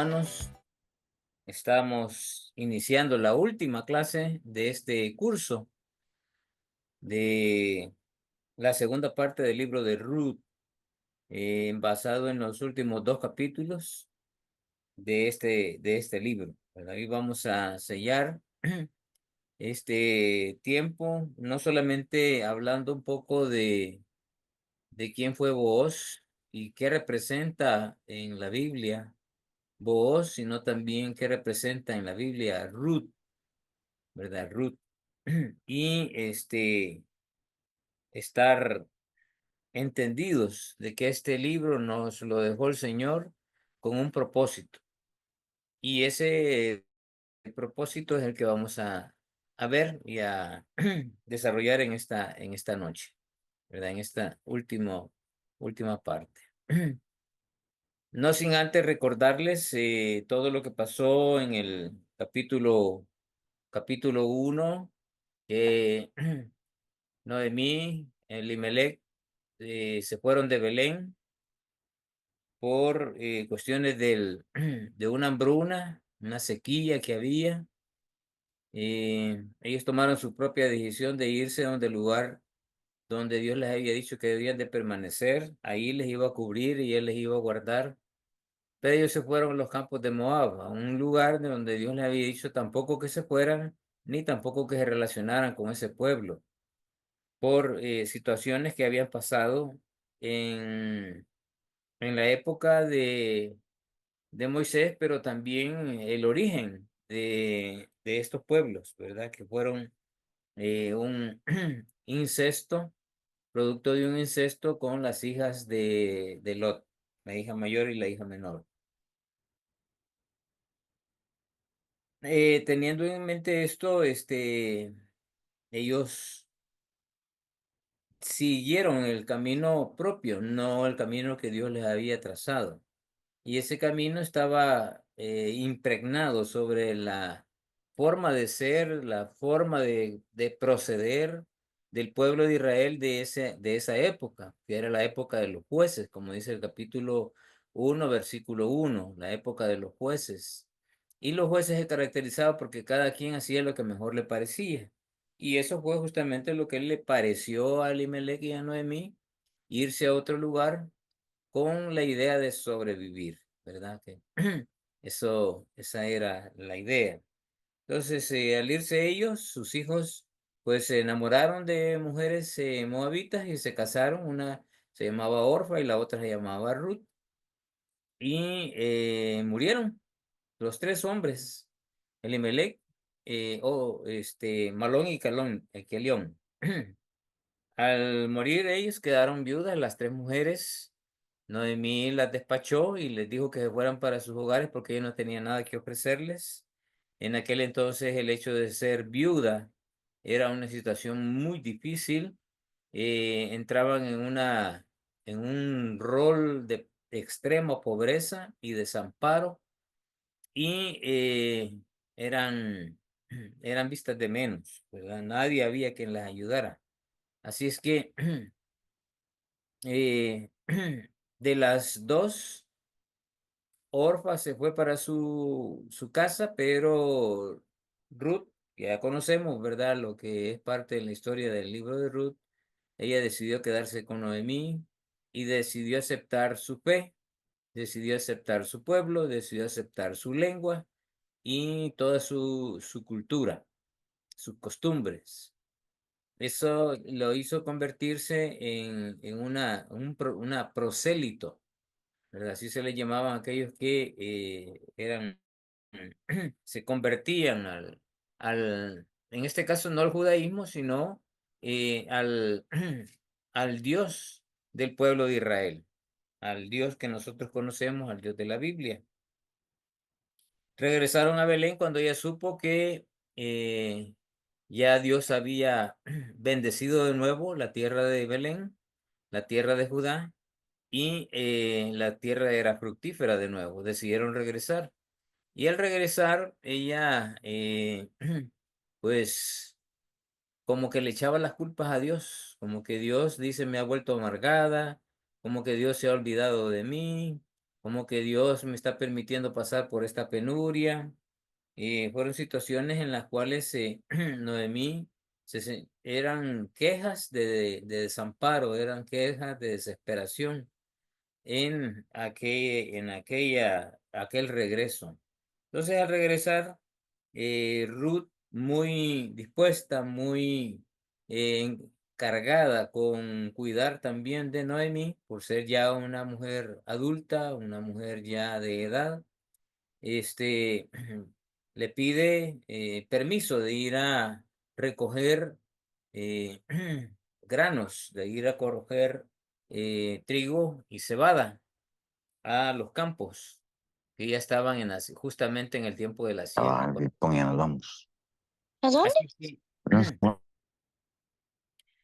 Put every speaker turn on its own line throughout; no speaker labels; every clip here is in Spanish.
hermanos, estamos iniciando la última clase de este curso de la segunda parte del libro de Ruth, basado en los últimos dos capítulos de este libro, ¿verdad? Y vamos a sellar este tiempo, no solamente hablando un poco de quién fue Booz y qué representa en la Biblia Booz, sino también qué representa en la Biblia Ruth, ¿verdad? Ruth. Y estar entendidos de que este libro nos lo dejó el Señor con un propósito. Y ese propósito es el que vamos a ver y a desarrollar en esta noche, ¿verdad? En esta última parte. No sin antes recordarles todo lo que pasó en el capítulo 1, que Noemí, Elimelech, se fueron de Belén por cuestiones de una hambruna, una sequía que había. Ellos tomaron su propia decisión de irse donde el lugar donde Dios les había dicho que debían de permanecer. Ahí les iba a cubrir y Él les iba a guardar. Pero ellos se fueron a los campos de Moab, a un lugar de donde Dios les había dicho tampoco que se fueran, ni tampoco que se relacionaran con ese pueblo, por situaciones que habían pasado en, en la época de Moisés, pero también el origen de estos pueblos, ¿verdad? Que fueron un incesto, producto de un incesto con las hijas de Lot, la hija mayor y la hija menor. Teniendo en mente esto, ellos siguieron el camino propio, no el camino que Dios les había trazado. Y ese camino estaba impregnado sobre la forma de ser, la forma de proceder del pueblo de Israel de esa época, que era la época de los jueces, como dice el capítulo 1, versículo 1, la época de los jueces. Y los jueces se caracterizaban porque cada quien hacía lo que mejor le parecía. Y eso fue justamente lo que le pareció a Elimelech y a Noemí, irse a otro lugar con la idea de sobrevivir, ¿verdad? Que esa era la idea. Entonces, al irse ellos, sus hijos, pues se enamoraron de mujeres moabitas y se casaron. Una se llamaba Orfa y la otra se llamaba Ruth. Y murieron los tres hombres, Elimelech, Malón y Kelión. Al morir ellos quedaron viudas las tres mujeres. Noemí las despachó y les dijo que se fueran para sus hogares porque ella no tenía nada que ofrecerles. En aquel entonces el hecho de ser viuda era una situación muy difícil. Entraban en un rol de extrema pobreza y desamparo y eran, eran vistas de menos, ¿verdad? Nadie había quien las ayudara. Así es que eh, de las dos, Orfa se fue para su casa, pero Ruth, que ya conocemos, ¿verdad? Lo que es parte de la historia del libro de Ruth, ella decidió quedarse con Noemí y decidió aceptar su fe, decidió aceptar su pueblo, decidió aceptar su lengua y toda su cultura, sus costumbres. Eso lo hizo convertirse en una prosélito, ¿verdad? Así se le llamaban a aquellos que se convertían en este caso no al judaísmo, sino al, al Dios del pueblo de Israel, al Dios que nosotros conocemos, al Dios de la Biblia. Regresaron a Belén cuando ella supo que eh, ya Dios había bendecido de nuevo la tierra de Belén, la tierra de Judá, y la tierra era fructífera de nuevo. Decidieron regresar. Y al regresar, ella, pues, como que le echaba las culpas a Dios, como que Dios dice me ha vuelto amargada, como que Dios se ha olvidado de mí, como que Dios me está permitiendo pasar por esta penuria. Fueron situaciones en las cuales Noemí eran quejas de desamparo, eran quejas de desesperación aquel regreso. Entonces, al regresar, Ruth, muy dispuesta, muy cargada con cuidar también de Noemí, por ser ya una mujer adulta, una mujer ya de edad, este, le pide permiso de ir a recoger eh, granos, de ir a recoger trigo y cebada a los campos, que ya estaban justamente en el tiempo de la siega.
Estaba poniendo, vamos.
¿A dónde?
Así es que,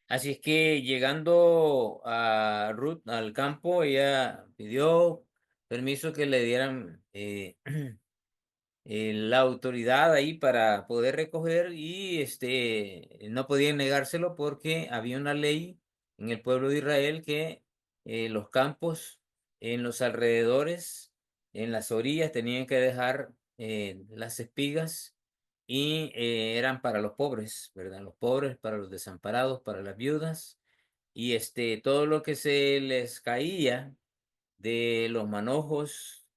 así es que llegando a Ruth al campo, ella pidió permiso que le dieran la autoridad ahí para poder recoger y no podían negárselo porque había una ley en el pueblo de Israel que los campos en los alrededores, en las orillas, tenían que dejar las espigas y eran para los pobres, ¿verdad? Los pobres, para los desamparados, para las viudas y todo lo que se les caía de los manojos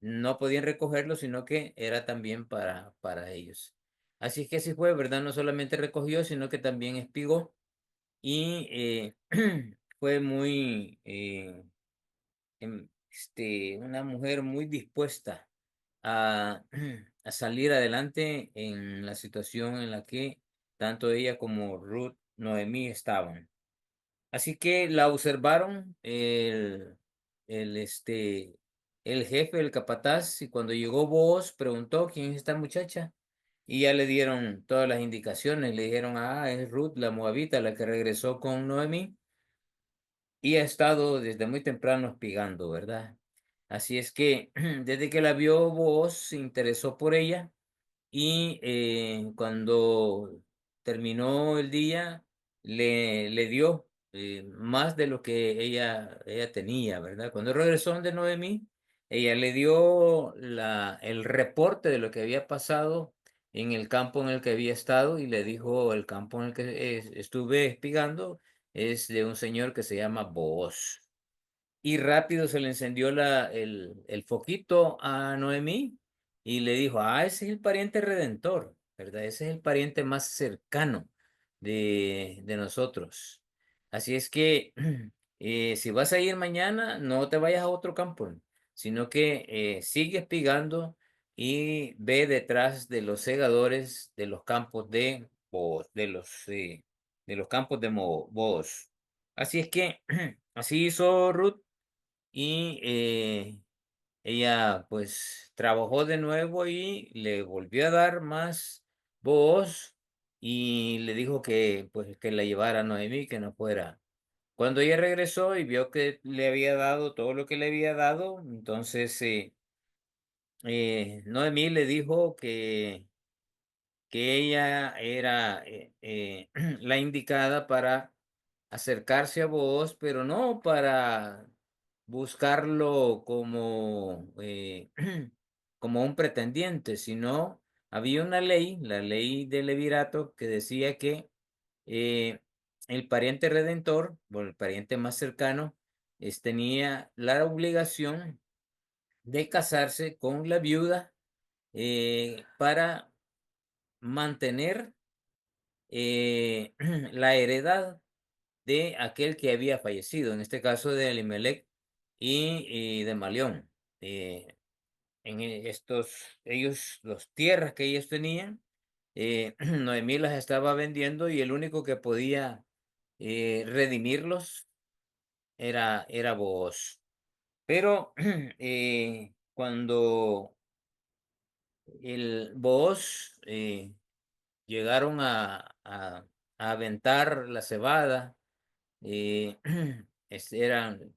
no podían recogerlo, sino que era también para ellos. Así es que así fue, ¿verdad? No solamente recogió, sino que también espigó y fue muy, una mujer muy dispuesta a, a salir adelante en la situación en la que tanto ella como Ruth, Noemí estaban. Así que la observaron el, este, el jefe, el capataz, y cuando llegó Booz, preguntó quién es esta muchacha, y ya le dieron todas las indicaciones, le dijeron, ah, es Ruth, la moabita, la que regresó con Noemí, y ha estado desde muy temprano espigando, ¿verdad? Así es que desde que la vio Booz, se interesó por ella, y cuando terminó el día, le dio más de lo que ella tenía, ¿verdad? Cuando regresó de Noemí, ella le dio el reporte de lo que había pasado en el campo en el que había estado y le dijo, el campo en el que estuve espigando es de un señor que se llama Booz. Y rápido se le encendió el foquito a Noemí y le dijo, ah, ese es el pariente redentor, ¿verdad? Ese es el pariente más cercano de nosotros. Así es que si vas a ir mañana, no te vayas a otro campo, sino que sigue espigando y ve detrás de los segadores de los campos de Booz, de los campos de Booz. Así es que así hizo Ruth y ella pues trabajó de nuevo y le volvió a dar más voz y le dijo que pues que la llevara a Noemí, que no fuera. Cuando ella regresó y vio que le había dado todo lo que le había dado, entonces Noemí le dijo que ella era la indicada para acercarse a vos, pero no para buscarlo como, como un pretendiente, sino había una ley, la ley del levirato, que decía que eh, el pariente redentor, o el pariente más cercano, tenía la obligación de casarse con la viuda para mantener la heredad de aquel que había fallecido, en este caso de Elimelech y de Malión. Las tierras que ellos tenían, Noemí las estaba vendiendo y el único que podía redimirlos era Booz. Pero cuando el Booz llegaron a aventar la cebada. Eh,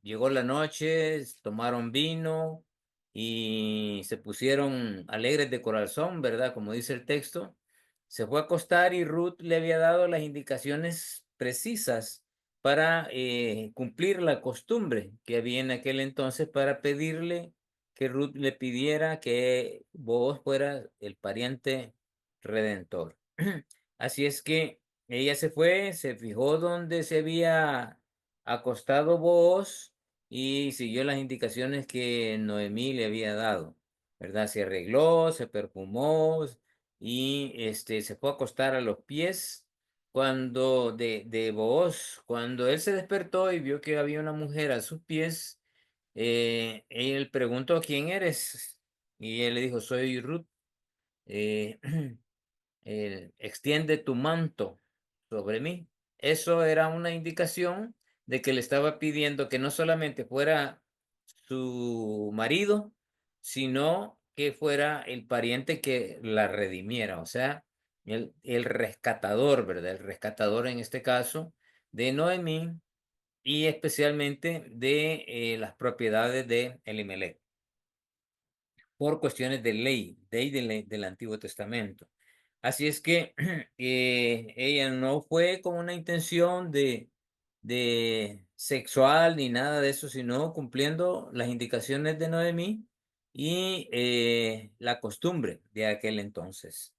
llegó la noche, tomaron vino y se pusieron alegres de corazón, ¿verdad? Como dice el texto. Se fue a acostar y Ruth le había dado las indicaciones precisas para cumplir la costumbre que había en aquel entonces para pedirle que Ruth le pidiera que Booz fuera el pariente redentor. Así es que ella se fue, se fijó donde se había acostado Booz y siguió las indicaciones que Noemí le había dado, ¿verdad? Se arregló, se perfumó y se fue a acostar a los pies de Booz. Cuando él se despertó y vio que había una mujer a sus pies, él preguntó: ¿quién eres? Y él le dijo: soy Ruth. eh, Extiende tu manto sobre mí. Eso era una indicación de que le estaba pidiendo que no solamente fuera su marido, sino que fuera el pariente que la redimiera, o sea, el rescatador, ¿verdad? El rescatador en este caso de Noemí y especialmente de las propiedades de Elimelech por cuestiones de ley del Antiguo Testamento. Así es que ella no fue con una intención de sexual ni nada de eso, sino cumpliendo las indicaciones de Noemí y la costumbre de aquel entonces.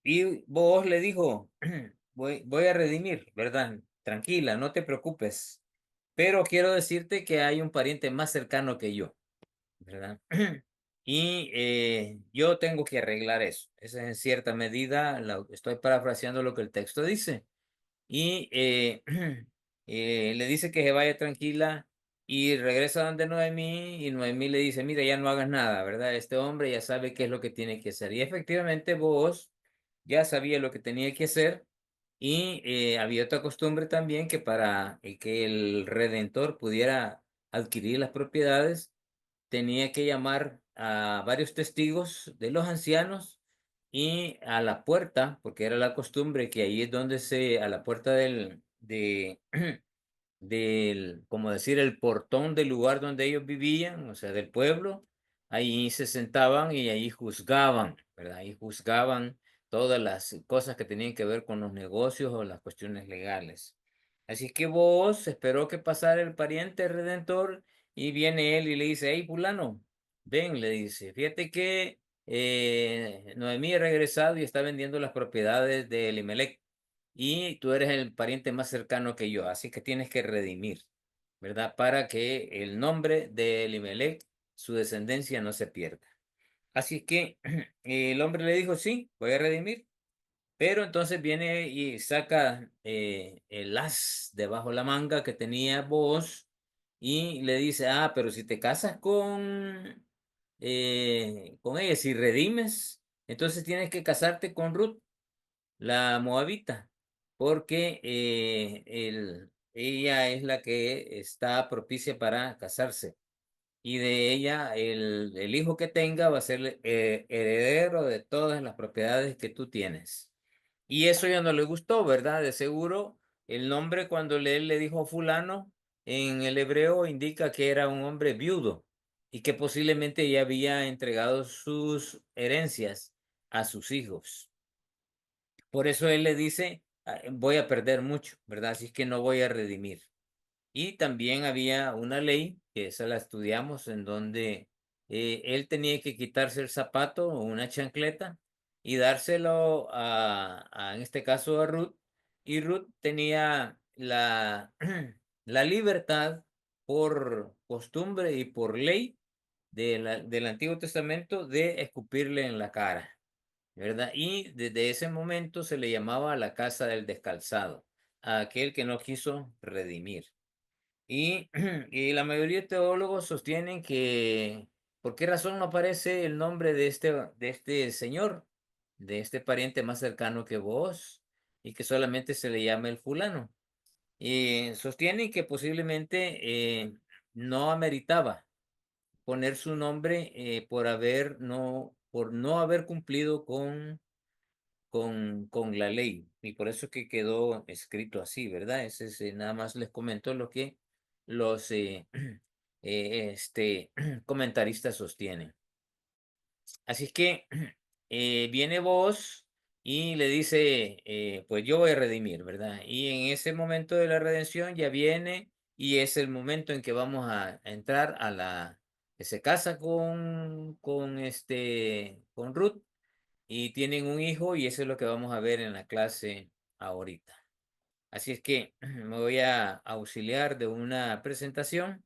Y vos le dijo: voy a redimir, ¿verdad? Tranquila, no te preocupes, pero quiero decirte que hay un pariente más cercano que yo, ¿verdad? Y yo tengo que arreglar eso. Esa es en cierta medida, estoy parafraseando lo que el texto dice. Y le dice que se vaya tranquila y regresa donde Noemí y Noemí le dice: mira, ya no hagas nada, ¿verdad? Este hombre ya sabe qué es lo que tiene que hacer. Y efectivamente vos ya sabía lo que tenía que hacer y había otra costumbre también que para que el redentor pudiera adquirir las propiedades tenía que llamar a varios testigos de los ancianos y a la puerta, porque era la costumbre que ahí es donde a la puerta como decir, el portón del lugar donde ellos vivían, o sea, del pueblo, ahí se sentaban y ahí juzgaban, ¿verdad? Ahí juzgaban todas las cosas que tenían que ver con los negocios o las cuestiones legales. Así que vos esperó que pasara el pariente redentor y viene él y le dice: hey, fulano, ven, le dice, fíjate que Noemí ha regresado y está vendiendo las propiedades de Elimelech y tú eres el pariente más cercano que yo, así que tienes que redimir, ¿verdad? Para que el nombre de Elimelech, su descendencia, no se pierda. Así que el hombre le dijo: sí, voy a redimir. Pero entonces viene y saca el as debajo la manga que tenía vos y le dice: ah, pero si te casas con ella, si redimes, entonces tienes que casarte con Ruth, la moabita, porque ella es la que está propicia para casarse. Y de ella, el hijo que tenga va a ser heredero de todas las propiedades que tú tienes. Y eso ya no le gustó, ¿verdad? De seguro, el nombre cuando él le dijo fulano, en el hebreo indica que era un hombre viudo y que posiblemente ya había entregado sus herencias a sus hijos. Por eso él le dice: "Ah, voy a perder mucho, ¿verdad? Así que no voy a redimir". Y también había una ley, que esa la estudiamos, en donde él tenía que quitarse el zapato o una chancleta y dárselo en este caso a Ruth. Y Ruth tenía la libertad por costumbre y por ley del Antiguo Testamento de escupirle en la cara, ¿verdad? Y desde ese momento se le llamaba la casa del descalzado, a aquel que no quiso redimir. Y, y la mayoría de teólogos sostienen que, ¿por qué razón no aparece el nombre de este señor, de este pariente más cercano que vos, y que solamente se le llama el fulano? Y sostienen que posiblemente no ameritaba poner su nombre por no haber cumplido con la ley. Y por eso que quedó escrito así, ¿verdad? Nada más les comento lo que los comentaristas sostienen. Así que viene vos y le dice: pues yo voy a redimir, ¿verdad? Y en ese momento de la redención ya viene y es el momento en que vamos a entrar que se casa con Ruth y tienen un hijo y eso es lo que vamos a ver en la clase ahorita. Así es que me voy a auxiliar de una presentación.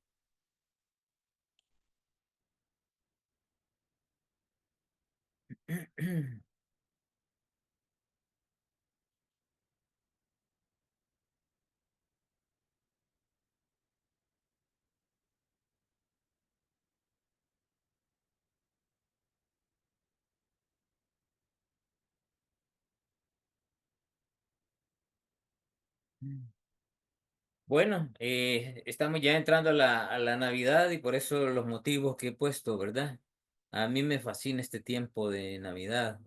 Bueno, estamos ya entrando a la Navidad y por eso los motivos que he puesto, ¿verdad? A mí me fascina este tiempo de Navidad.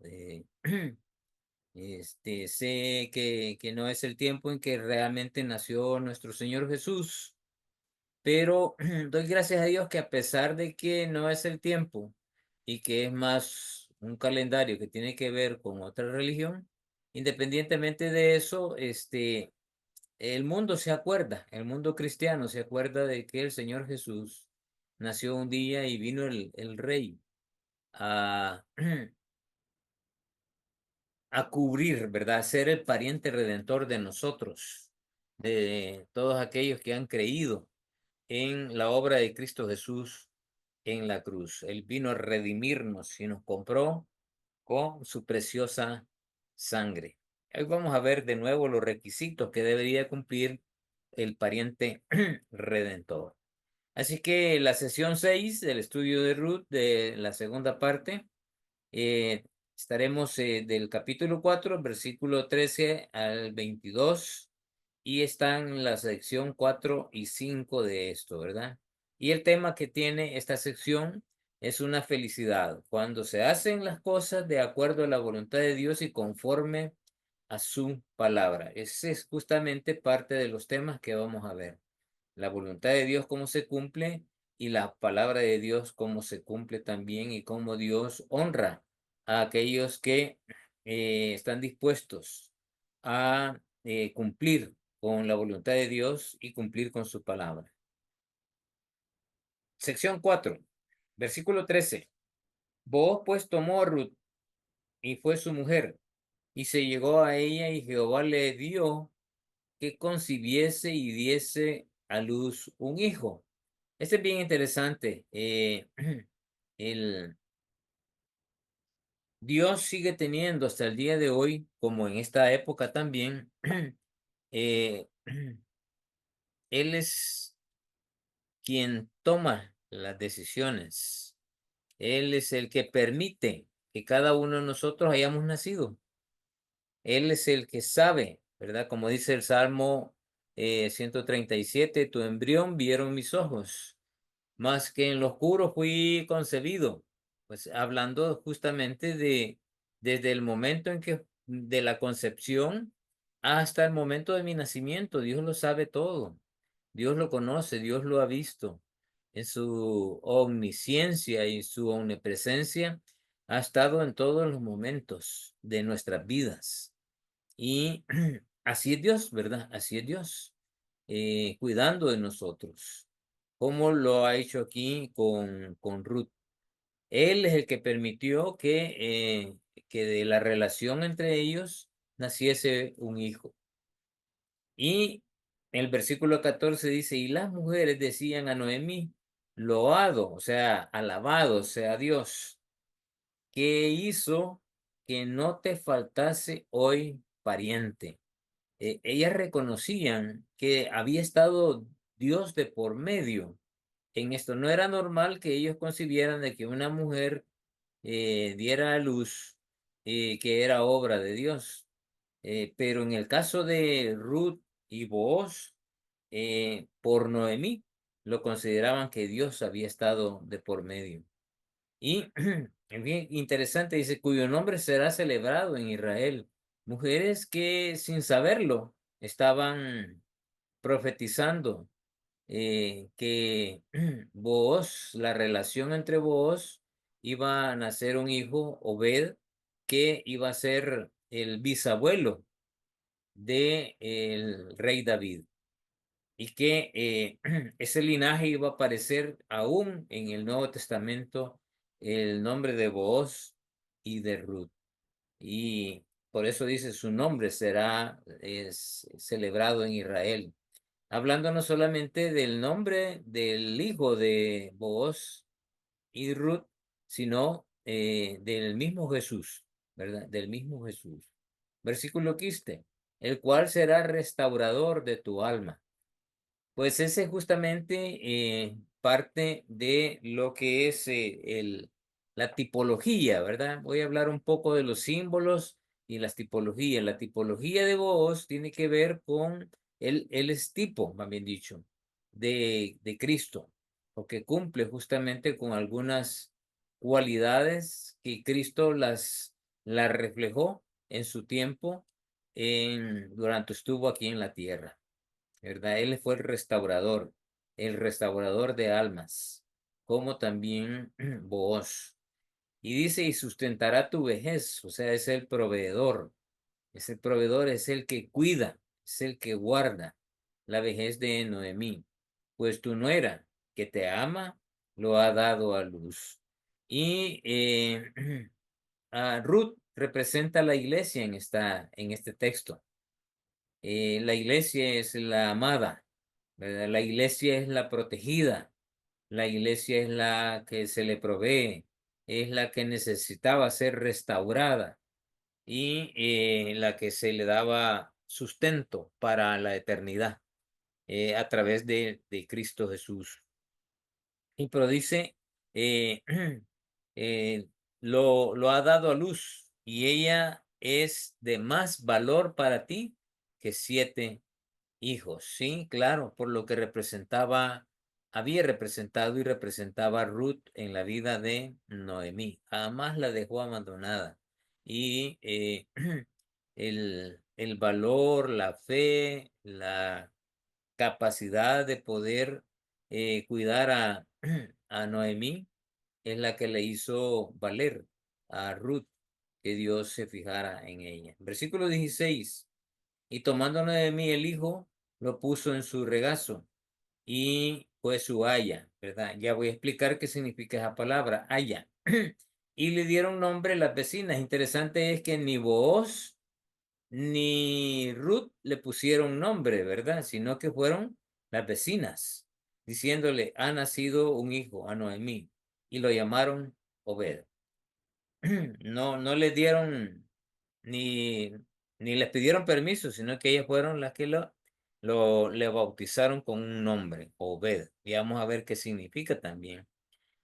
Sé que no es el tiempo en que realmente nació nuestro Señor Jesús, pero doy gracias a Dios que a pesar de que no es el tiempo y que es más un calendario que tiene que ver con otra religión, independientemente de eso, el mundo se acuerda, el mundo cristiano se acuerda de que el Señor Jesús nació un día y vino el Rey a, a cubrir, ¿verdad? A ser el pariente redentor de nosotros, de todos aquellos que han creído en la obra de Cristo Jesús en la cruz. Él vino a redimirnos y nos compró con su preciosa sangre. Hoy vamos a ver de nuevo los requisitos que debería cumplir el pariente redentor. Así que la sesión 6 del estudio de Ruth, de la segunda parte, eh, estaremos del capítulo 4 versículo 13 al 22 y están en la sección 4 y 5 de esto, ¿verdad? Y el tema que tiene esta sección es una felicidad, cuando se hacen las cosas de acuerdo a la voluntad de Dios y conforme a su palabra. Ese es justamente parte de los temas que vamos a ver. La voluntad de Dios, cómo se cumple, y la palabra de Dios, cómo se cumple también, y cómo Dios honra a aquellos que están dispuestos a cumplir con la voluntad de Dios y cumplir con su palabra. Sección 4, versículo 13. Booz pues tomó a Ruth y fue su mujer, y se llegó a ella, y Jehová le dio que concibiese y diese a luz un hijo. Este es bien interesante. El Dios sigue teniendo hasta el día de hoy, como en esta época también, eh, Él es quien toma las decisiones. Él es el que permite que cada uno de nosotros hayamos nacido. Él es el que sabe, ¿verdad? Como dice el Salmo 137, tu embrión vieron mis ojos. Más que en lo oscuro fui concebido, pues hablando justamente de desde el momento en que de la concepción hasta el momento de mi nacimiento, Dios lo sabe todo. Dios lo conoce, Dios lo ha visto. En su omnisciencia y su omnipresencia ha estado en todos los momentos de nuestras vidas. Y así es Dios, ¿verdad? Así es Dios, cuidando de nosotros, como lo ha hecho aquí con Ruth. Él es el que permitió que de la relación entre ellos naciese un hijo. Y el versículo 14 dice, y las mujeres decían a Noemí, loado, o sea, alabado sea Dios, que hizo que no te faltase hoy pariente. Ellas reconocían que había estado Dios de por medio en esto. No era normal que ellos concibieran de que una mujer diera a luz, que era obra de Dios. Pero en el caso de Ruth y Booz, por Noemí, lo consideraban que Dios había estado de por medio. Y es bien interesante, dice, cuyo nombre será celebrado en Israel. Mujeres que sin saberlo estaban profetizando que Booz, la relación entre Booz, iba a nacer un hijo, Obed, que iba a ser el bisabuelo de el rey David. y que ese linaje iba a aparecer aún en el Nuevo Testamento el nombre de Booz y de Ruth. Y por eso dice su nombre será celebrado en Israel. Hablando no solamente del nombre del hijo de Booz y Ruth, sino del mismo Jesús, ¿verdad? Del mismo Jesús. Versículo 15, el cual será restaurador de tu alma. Pues ese es justamente parte de lo que es la tipología, ¿verdad? Voy a hablar un poco de los símbolos y las tipologías. La tipología de voz tiene que ver con el es tipo, más bien dicho, de Cristo, porque cumple justamente con algunas cualidades que Cristo las reflejó en su tiempo durante estuvo aquí en la tierra. ¿Verdad? Él fue el restaurador de almas, como también vos. Y dice, y sustentará tu vejez, o sea, es el proveedor, es el que cuida, es el que guarda la vejez de Noemí, pues tu nuera, que te ama, lo ha dado a luz. Y a Ruth representa la iglesia en este texto. La iglesia es la amada, ¿verdad? La iglesia es la protegida, la iglesia es la que se le provee, es la que necesitaba ser restaurada y la que se le daba sustento para la eternidad a través de Cristo Jesús. Y pero dice, eh, eh, lo ha dado a luz y ella es de más valor para ti que 7 hijos. Sí, claro, por lo que había representado y representaba Ruth en la vida de Noemí. Jamás la dejó abandonada. Y el valor, la fe, la capacidad de poder cuidar a Noemí es la que le hizo valer a Ruth que Dios se fijara en ella. Versículo 16. Y tomando Noemí el hijo, lo puso en su regazo y fue su haya, ¿verdad? Ya voy a explicar qué significa esa palabra, haya. Y le dieron nombre las vecinas. Interesante es que ni Booz ni Ruth le pusieron nombre, ¿verdad? Sino que fueron las vecinas, diciéndole, ha nacido un hijo a Noemí, y lo llamaron Obed. No, no le dieron ni, ni les pidieron permiso, sino que ellas fueron las que le bautizaron con un nombre, Obed. Y vamos a ver qué significa también.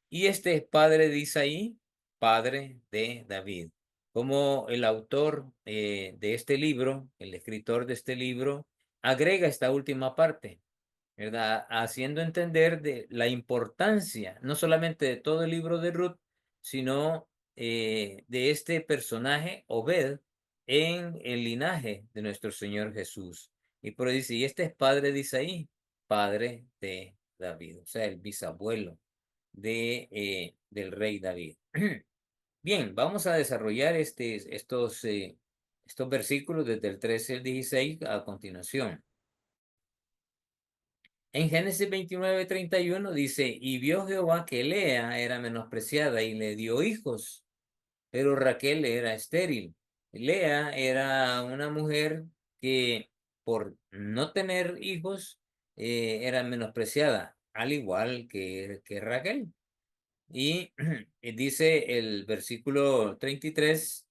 Y este es padre de Isaí, padre de David. Como el autor de este libro, el escritor de este libro, agrega esta última parte, ¿verdad? Haciendo entender de la importancia, no solamente de todo el libro de Ruth, sino de este personaje, Obed, en el linaje de nuestro Señor Jesús. Y por ahí dice, y este es padre de Isaí, padre de David, o sea, el bisabuelo del rey David. Bien, vamos a desarrollar estos versículos desde el 13 al 16 a continuación. En Génesis 29:31 dice, y vio Jehová que Lea era menospreciada y le dio hijos, pero Raquel era estéril. Lea era una mujer que por no tener hijos era menospreciada, al igual que Raquel. Y dice el versículo 33,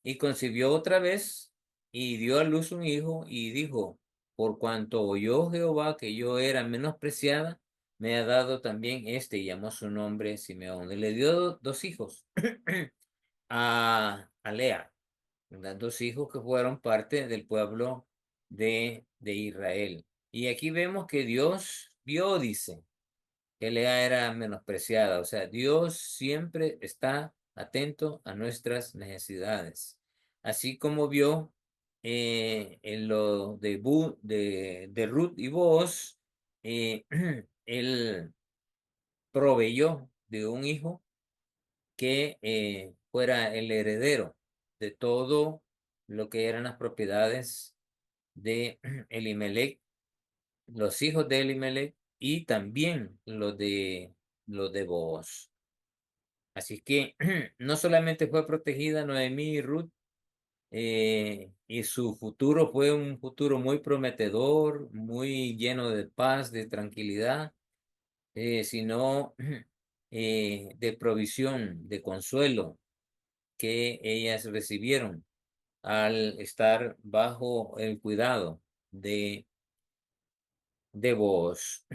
y concibió otra vez y dio a luz un hijo y dijo, por cuanto oyó Jehová que yo era menospreciada, me ha dado también este, y llamó su nombre Simeón. Y le dio dos hijos a Lea, ¿verdad? Dos hijos que fueron parte del pueblo de Israel. Y aquí vemos que Dios vio, dice que Lea era menospreciada. O sea, Dios siempre está atento a nuestras necesidades. Así como vio en lo de Ruth y Boaz, eh, él proveyó de un hijo que fuera el heredero de todo lo que eran las propiedades de Elimelech los hijos de Elimelech y también los de Booz. Así que no solamente fue protegida Noemí y Ruth, y su futuro fue un futuro muy prometedor, muy lleno de paz, de tranquilidad, sino de provisión, de consuelo que ellas recibieron al estar bajo el cuidado de vos.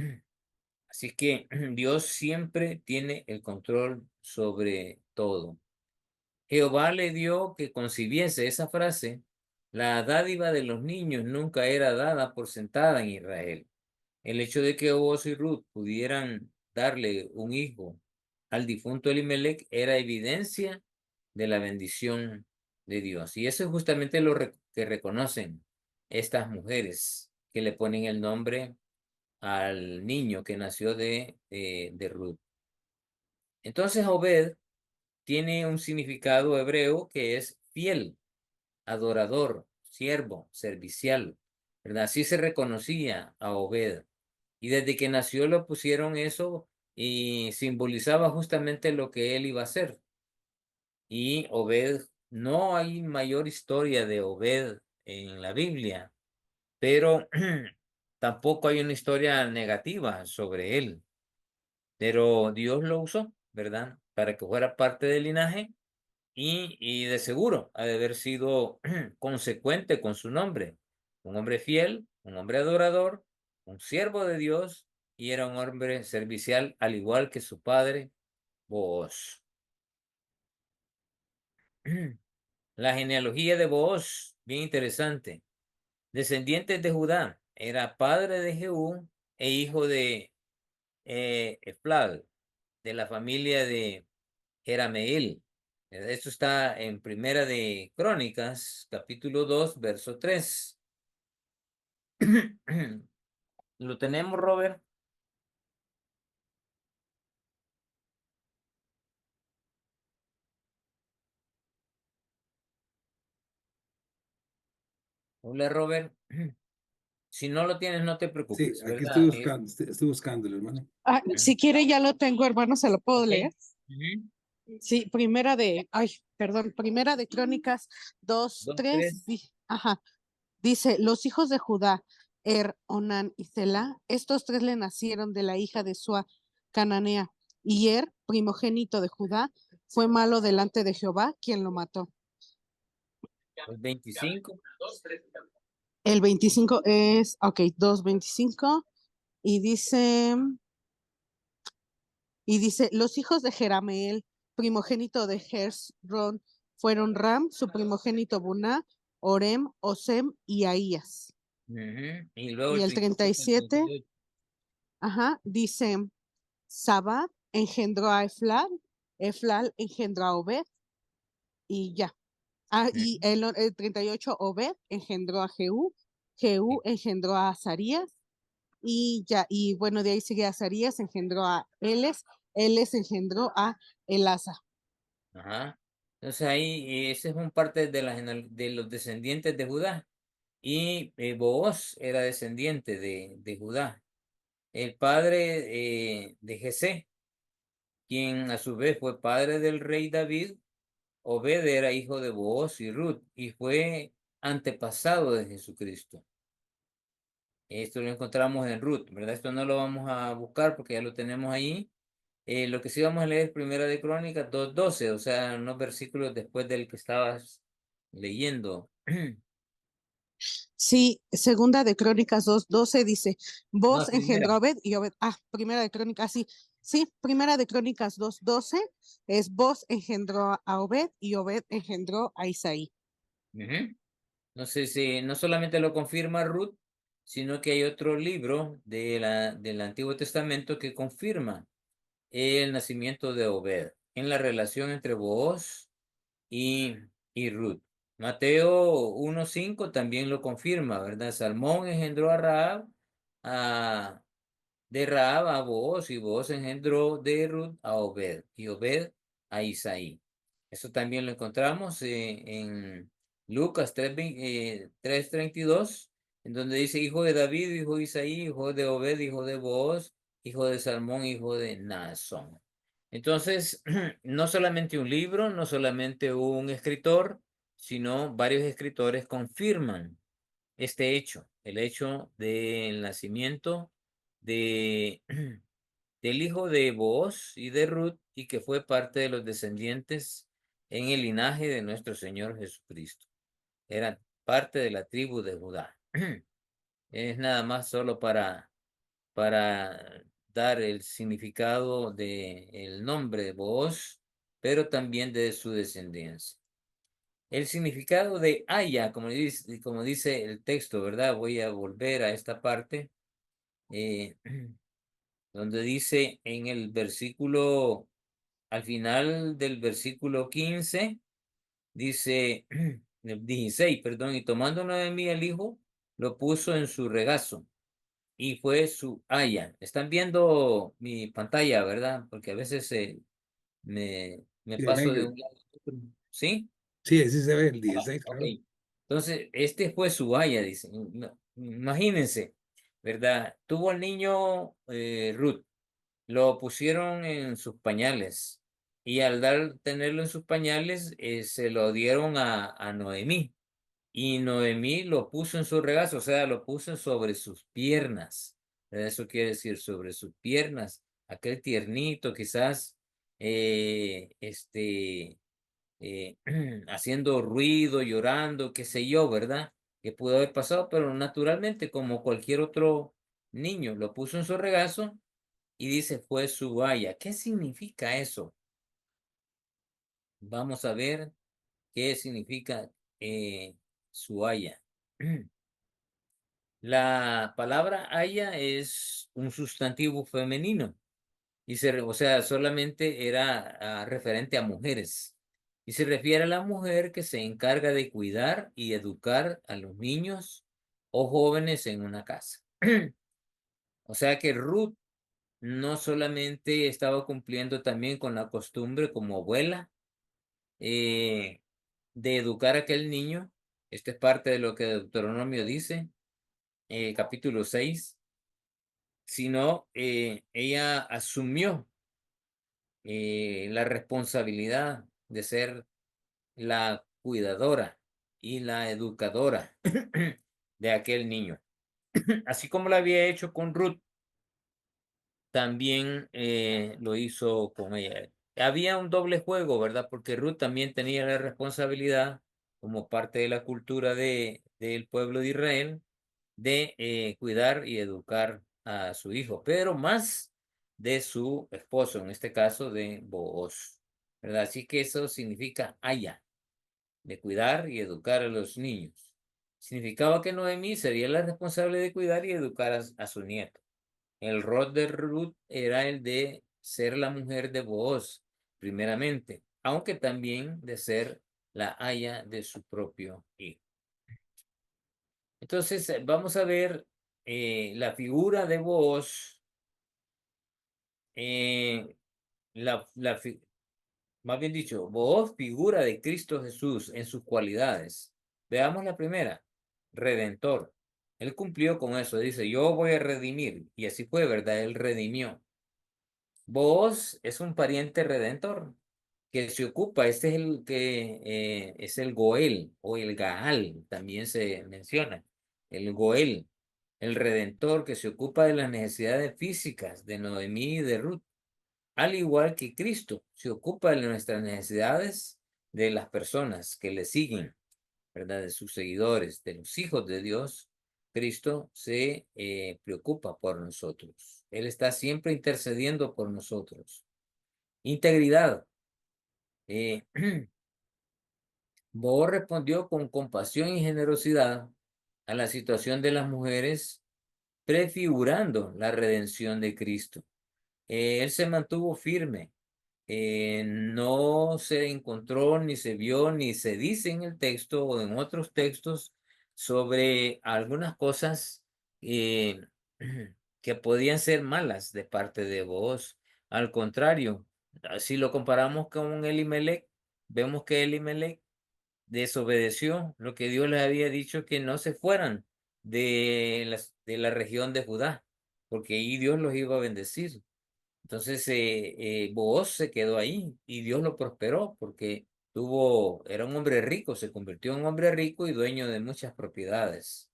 Así que Dios siempre tiene el control sobre todo. Jehová le dio que concibiese esa frase: la dádiva de los niños nunca era dada por sentada en Israel. El hecho de que Booz y Ruth pudieran darle un hijo al difunto Elimelech era evidencia de la bendición de Dios. Y eso es justamente que reconocen estas mujeres que le ponen el nombre al niño que nació de Ruth. Entonces Obed tiene un significado hebreo que es fiel, adorador, siervo, servicial, ¿verdad? Así se reconocía a Obed. Y desde que nació lo pusieron eso y simbolizaba justamente lo que él iba a hacer. Y Obed, no hay mayor historia de Obed en la Biblia, pero tampoco hay una historia negativa sobre él. Pero Dios lo usó, ¿verdad? Para que fuera parte del linaje y de seguro ha de haber sido consecuente con su nombre. Un hombre fiel, un hombre adorador, un siervo de Dios y era un hombre servicial al igual que su padre, Booz. La genealogía de Booz, bien interesante. Descendientes de Judá, era padre de Jehú e hijo de Eflal, de la familia de Jerameel. Esto está en Primera de Crónicas, capítulo 2 verso 3. ¿Lo tenemos, Robert? Hola, Robert. Si no lo tienes, no te
Sí,
preocupes,
aquí estoy
¿verdad?
buscando, estoy buscándolo, hermano.
Si quiere, ya lo tengo, hermano, se lo puedo
Ok.
leer.
Ujú.
Sí, primera de Crónicas 2,
2,
3,
3.
ajá, dice, los hijos de Judá, Onán y Sela, estos tres le nacieron de la hija de Sua, Cananea, y primogénito de Judá, fue malo delante de Jehová, quien lo mató.
El 25.
El 25 es, ok, 2:25, y dice, los hijos de Jerameel, primogénito de Hezrón, fueron Ram, su primogénito Buná, Orem, Osem y Ahías.
Ujú. Y luego
Y
el
el
37 al
37,
38.
ajá, dice, Sabad engendró a Eflal, Eflal engendró a Obed, y ya. Y
Ujú.
el 38, Obed engendró a Jehú, Jehú
Sí.
engendró a Azarías, y ya, y bueno, de ahí sigue Azarías, engendró a Eles engendró a Elasa.
Ajá. Entonces ahí, ese es un parte de los descendientes de Judá. Y Booz era descendiente de Judá. El padre de Jesé, quien a su vez fue padre del rey David. Obed era hijo de Booz y Ruth y fue antepasado de Jesucristo. Esto lo encontramos en Ruth, ¿verdad? Esto no lo vamos a buscar porque ya lo tenemos ahí. Lo que sí vamos a leer es Primera de Crónicas 2:12, o sea, unos versículos después del que estabas leyendo.
Sí, segunda de Crónicas 2:12 dice,
No,
vos engendró
primera.
a Obed y Obed, primera de Crónicas, sí, sí, primera de Crónicas 2:12 es vos engendró a Obed y Obed engendró a Isaí.
Ujú. No sé si no solamente lo confirma Ruth, sino que hay otro libro del Antiguo Testamento que confirma el nacimiento de Obed en la relación entre Booz y, y Ruth. Mateo 1:5 también lo confirma, ¿verdad? Salmón engendró a Rahab, a, de Rahab a Booz, y Booz engendró de Ruth a Obed, y Obed a Isaí. Eso también lo encontramos en Lucas 3:32 en donde dice hijo de David, hijo de Isaí, hijo de Obed, hijo de Booz, hijo de Salmón, hijo de Naasón. Entonces, no solamente un libro, no solamente un escritor, sino varios escritores confirman este hecho, el hecho del nacimiento de, del hijo de Booz y de Ruth, y que fue parte de los descendientes en el linaje de nuestro Señor Jesucristo. Era parte de la tribu de Judá. Es nada más solo para dar el significado del nombre de Booz, pero también de su descendencia. El significado de Aya, como dice el texto, ¿verdad? Voy a volver a esta parte, eh, donde dice en el versículo, al final del versículo 15, dice, el 16, perdón, y tomando Noemí el hijo, lo puso en su regazo y fue su Aya. Están viendo mi pantalla, ¿verdad? Porque a veces me
Y de
paso de
medio.
un lado a otro. ¿Sí?
Sí, ese se ve el
Ah,
16,
ok.
claro.
Entonces, este fue su Aya, dice. Imagínense, ¿verdad? Tuvo al niño Ruth, lo pusieron en sus pañales y al tenerlo en sus pañales, se lo dieron a Noemí. Y Noemí lo puso en su regazo, o sea, lo puso sobre sus piernas. Eso quiere decir sobre sus piernas, aquel tiernito quizás, eh, haciendo ruido, llorando, qué sé yo, ¿verdad? Que pudo haber pasado, pero naturalmente, como cualquier otro niño, lo puso en su regazo y dice, fue su haya. ¿Qué significa eso? Vamos a ver qué significa su haya. La palabra haya es un sustantivo femenino y o sea, solamente era referente a mujeres y se refiere a la mujer que se encarga de cuidar y educar a los niños o jóvenes en una casa. O sea que Ruth no solamente estaba cumpliendo también con la costumbre como abuela eh, de educar a aquel niño. Esto es parte de lo que Deuteronomio dice, capítulo 6, sino ella asumió la responsabilidad de ser la cuidadora y la educadora de aquel niño. Así como lo había hecho con Ruth, también lo hizo con ella. Había un doble juego, ¿verdad? Porque Ruth también tenía la responsabilidad, como parte de la cultura del pueblo de Israel, de cuidar y educar a su hijo, pero más de su esposo, en este caso de Booz, ¿verdad? Así que eso significa haya, de cuidar y educar a los niños. Significaba que Noemí sería la responsable de cuidar y educar a su nieto. El rol de Ruth era el de ser la mujer de Booz, primeramente, aunque también de ser la haya de su propio hijo. Entonces, vamos a ver la figura de Booz, eh, más bien dicho, Booz, figura de Cristo Jesús en sus cualidades. Veamos la primera, redentor. Él cumplió con eso, dice, yo voy a redimir, y así fue, ¿verdad? Él redimió. Booz es un pariente redentor que se ocupa, este es el que es el Goel o el Gaal, también se menciona, el Goel, el redentor que se ocupa de las necesidades físicas de Noemí y de Ruth, al igual que Cristo se ocupa de nuestras necesidades de las personas que le siguen, ¿verdad? De sus seguidores, de los hijos de Dios. Cristo se preocupa por nosotros. Él está siempre intercediendo por nosotros. Integridad. Eh, Bo respondió con compasión y generosidad a la situación de las mujeres, prefigurando la redención de Cristo. Él se mantuvo firme. No se encontró, ni se vio, ni se dice en el texto o en otros textos sobre algunas cosas eh, que podían ser malas de parte de vos. Al contrario, si lo comparamos con Elimelech, vemos que Elimelech desobedeció lo que Dios les había dicho que no se fueran de la región de Judá, porque ahí Dios los iba a bendecir. Entonces, Booz se quedó ahí y Dios lo prosperó porque era un hombre rico, se convirtió en un hombre rico y dueño de muchas propiedades.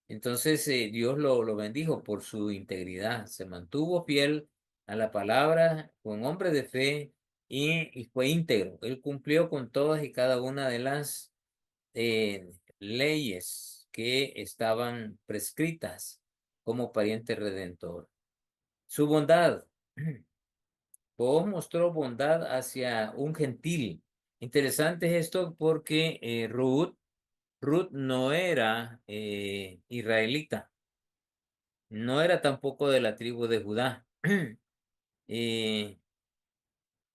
Entonces, Dios lo bendijo por su integridad, se mantuvo fiel a la palabra, fue un hombre de fe y fue íntegro. Él cumplió con todas y cada una de las leyes que estaban prescritas como pariente redentor. Su bondad. Boaz mostró bondad hacia un gentil. Interesante es esto porque Ruth no era israelita, no era tampoco de la tribu de Judá. Eh,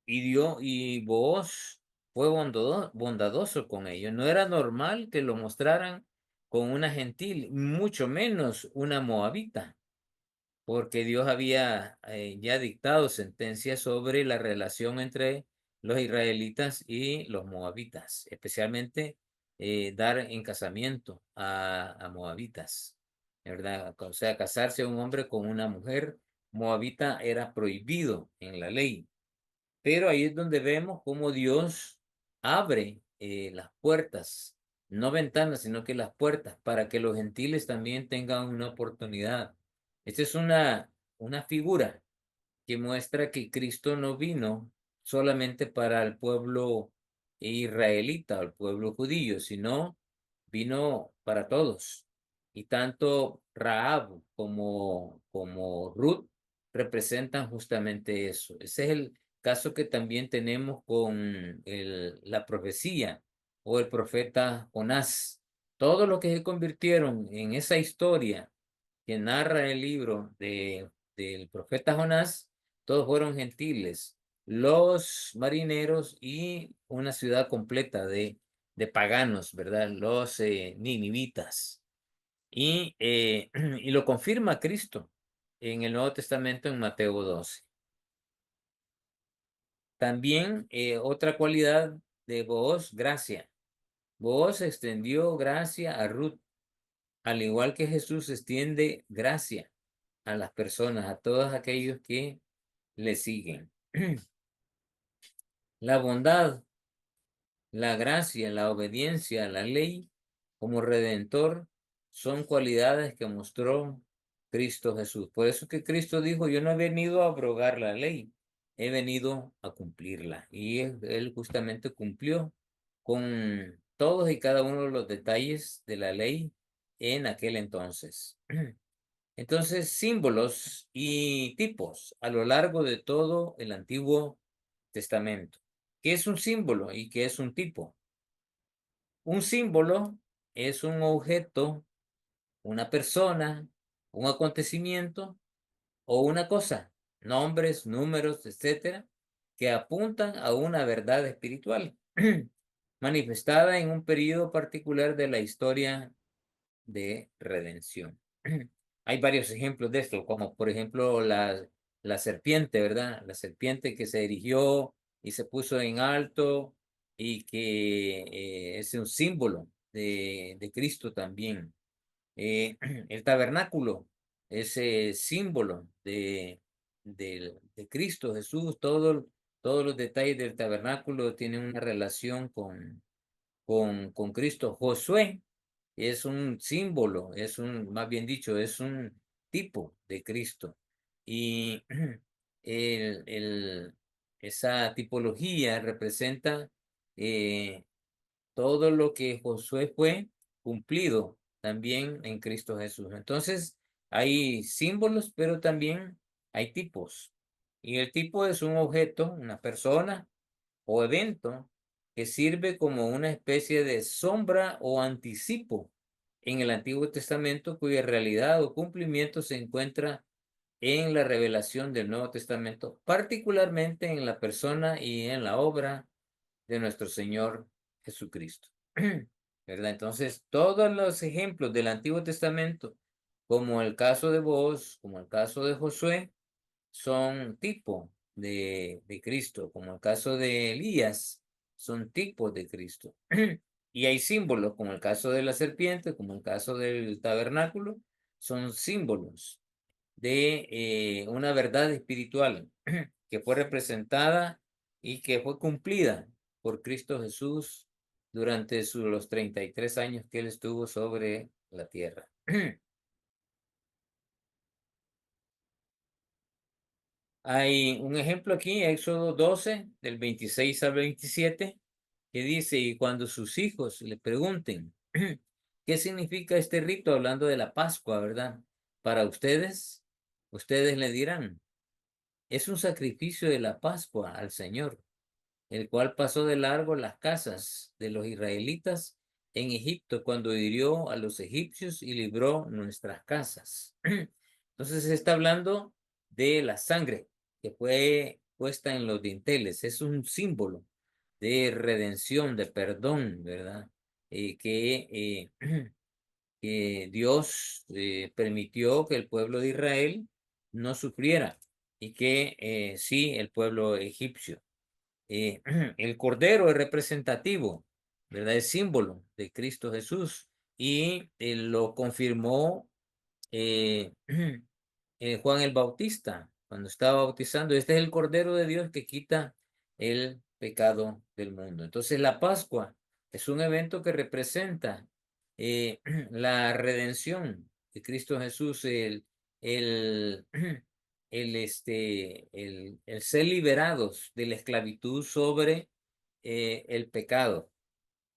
y Booz fue bondadoso con ellos. No era normal que lo mostraran con una gentil, mucho menos una moabita, porque Dios había ya dictado sentencias sobre la relación entre los israelitas y los moabitas, especialmente dar en casamiento a moabitas, ¿verdad? O sea, casarse un hombre con una mujer moabita era prohibido en la ley. Pero ahí es donde vemos cómo Dios abre las puertas, no ventanas, sino que las puertas, para que los gentiles también tengan una oportunidad. Esta es una figura que muestra que Cristo no vino solamente para el pueblo israelita o el pueblo judío, sino vino para todos. Y tanto Rahab como Ruth representan justamente eso. Ese es el caso que también tenemos con la profecía o el profeta Jonás. Todos los que se convirtieron en esa historia que narra el libro del profeta Jonás, todos fueron gentiles, los marineros y una ciudad completa de paganos, ¿verdad? Los ninivitas. Y lo confirma Cristo en el Nuevo Testamento en Mateo 12. También otra cualidad de Booz, gracia. Booz extendió gracia a Ruth, al igual que Jesús extiende gracia a las personas, a todos aquellos que le siguen. La bondad, la gracia, la obediencia a la ley como redentor son cualidades que mostró Cristo Jesús. Por eso que Cristo dijo, yo no he venido a abrogar la ley, he venido a cumplirla. Y él justamente cumplió con todos y cada uno de los detalles de la ley en aquel entonces. Entonces, símbolos y tipos a lo largo de todo el Antiguo Testamento. ¿Qué es un símbolo y qué es un tipo? Un símbolo es un objeto, una persona, un acontecimiento o una cosa, nombres, números, etcétera, que apuntan a una verdad espiritual manifestada en un periodo particular de la historia de redención. Hay varios ejemplos de esto, como por ejemplo la serpiente, ¿verdad? La serpiente que se erigió y se puso en alto y que es un símbolo de Cristo también. El tabernáculo, ese símbolo de Cristo Jesús, todos los detalles del tabernáculo tienen una relación con Cristo. Josué es un símbolo, más bien dicho, es un tipo de Cristo. Y el, el- esa tipología representa eh, todo lo que Josué fue cumplido también en Cristo Jesús. Entonces, hay símbolos, pero también hay tipos. Y el tipo es un objeto, una persona o evento que sirve como una especie de sombra o anticipo en el Antiguo Testamento, cuya realidad o cumplimiento se encuentra en la revelación del Nuevo Testamento, particularmente en la persona y en la obra de nuestro Señor Jesucristo. ¿Verdad? Entonces, todos los ejemplos del Antiguo Testamento, como el caso de Booz, como el caso de Josué, son tipo de Cristo, como el caso de Elías, son tipos de Cristo. Y hay símbolos, como el caso de la serpiente, como el caso del tabernáculo, son símbolos de una verdad espiritual que fue representada y que fue cumplida por Cristo Jesús durante los 33 años que él estuvo sobre la tierra. Hay un ejemplo aquí, Éxodo 12, del 26 al 27, que dice, y cuando sus hijos le pregunten, ¿qué significa este rito? Hablando de la Pascua, ¿verdad? Para ustedes le dirán, es un sacrificio de la Pascua al Señor, el cual pasó de largo las casas de los israelitas en Egipto cuando hirió a los egipcios y libró nuestras casas. Entonces se está hablando de la sangre que fue puesta en los dinteles. Es un símbolo de redención, de perdón, ¿verdad? Que Dios permitió que el pueblo de Israel no sufriera y que sí el pueblo egipcio. El cordero es representativo, ¿verdad? Es símbolo de Cristo Jesús y lo confirmó eh, Juan el Bautista cuando estaba bautizando. Este es el Cordero de Dios que quita el pecado del mundo. Entonces la Pascua es un evento que representa la redención de Cristo Jesús, el, el ser liberados de la esclavitud sobre el pecado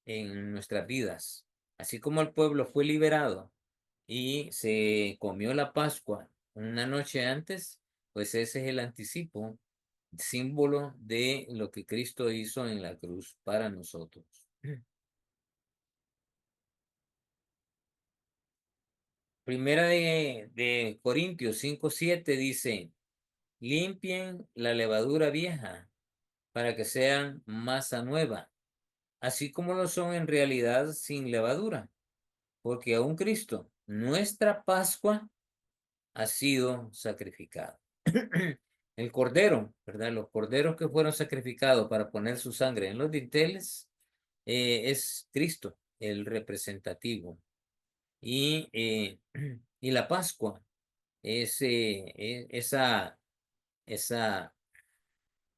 en nuestras vidas. Así como el pueblo fue liberado y se comió la Pascua una noche antes, pues ese es el anticipo, símbolo de lo que Cristo hizo en la cruz para nosotros. Primera de Corintios 5:7 dice, limpien la levadura vieja para que sean masa nueva, así como lo son en realidad sin levadura, porque aún Cristo, nuestra Pascua, ha sido sacrificado. El cordero, ¿verdad? Los corderos que fueron sacrificados para poner su sangre en los dinteles, es Cristo, el representativo. Y, y la Pascua es esa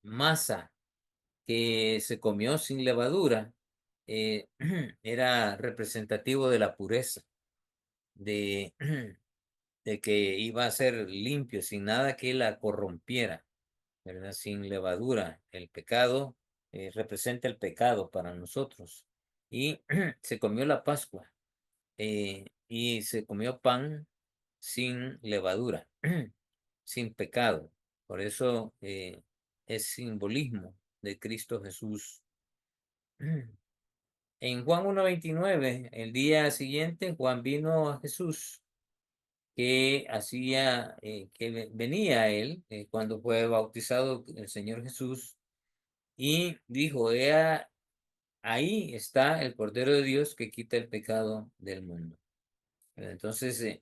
masa que se comió sin levadura, eh, era representativo de la pureza, de, de que iba a ser limpio, sin nada que la corrompiera, ¿verdad? Sin levadura. El pecado representa el pecado para nosotros. Y se comió la Pascua y se comió pan sin levadura, sin pecado. Por eso es simbolismo de Cristo Jesús. En Juan 1:29, el día siguiente, Juan vino a Jesús que hacía, que venía a él cuando fue bautizado el Señor Jesús y dijo, ahí está el Cordero de Dios que quita el pecado del mundo. Entonces,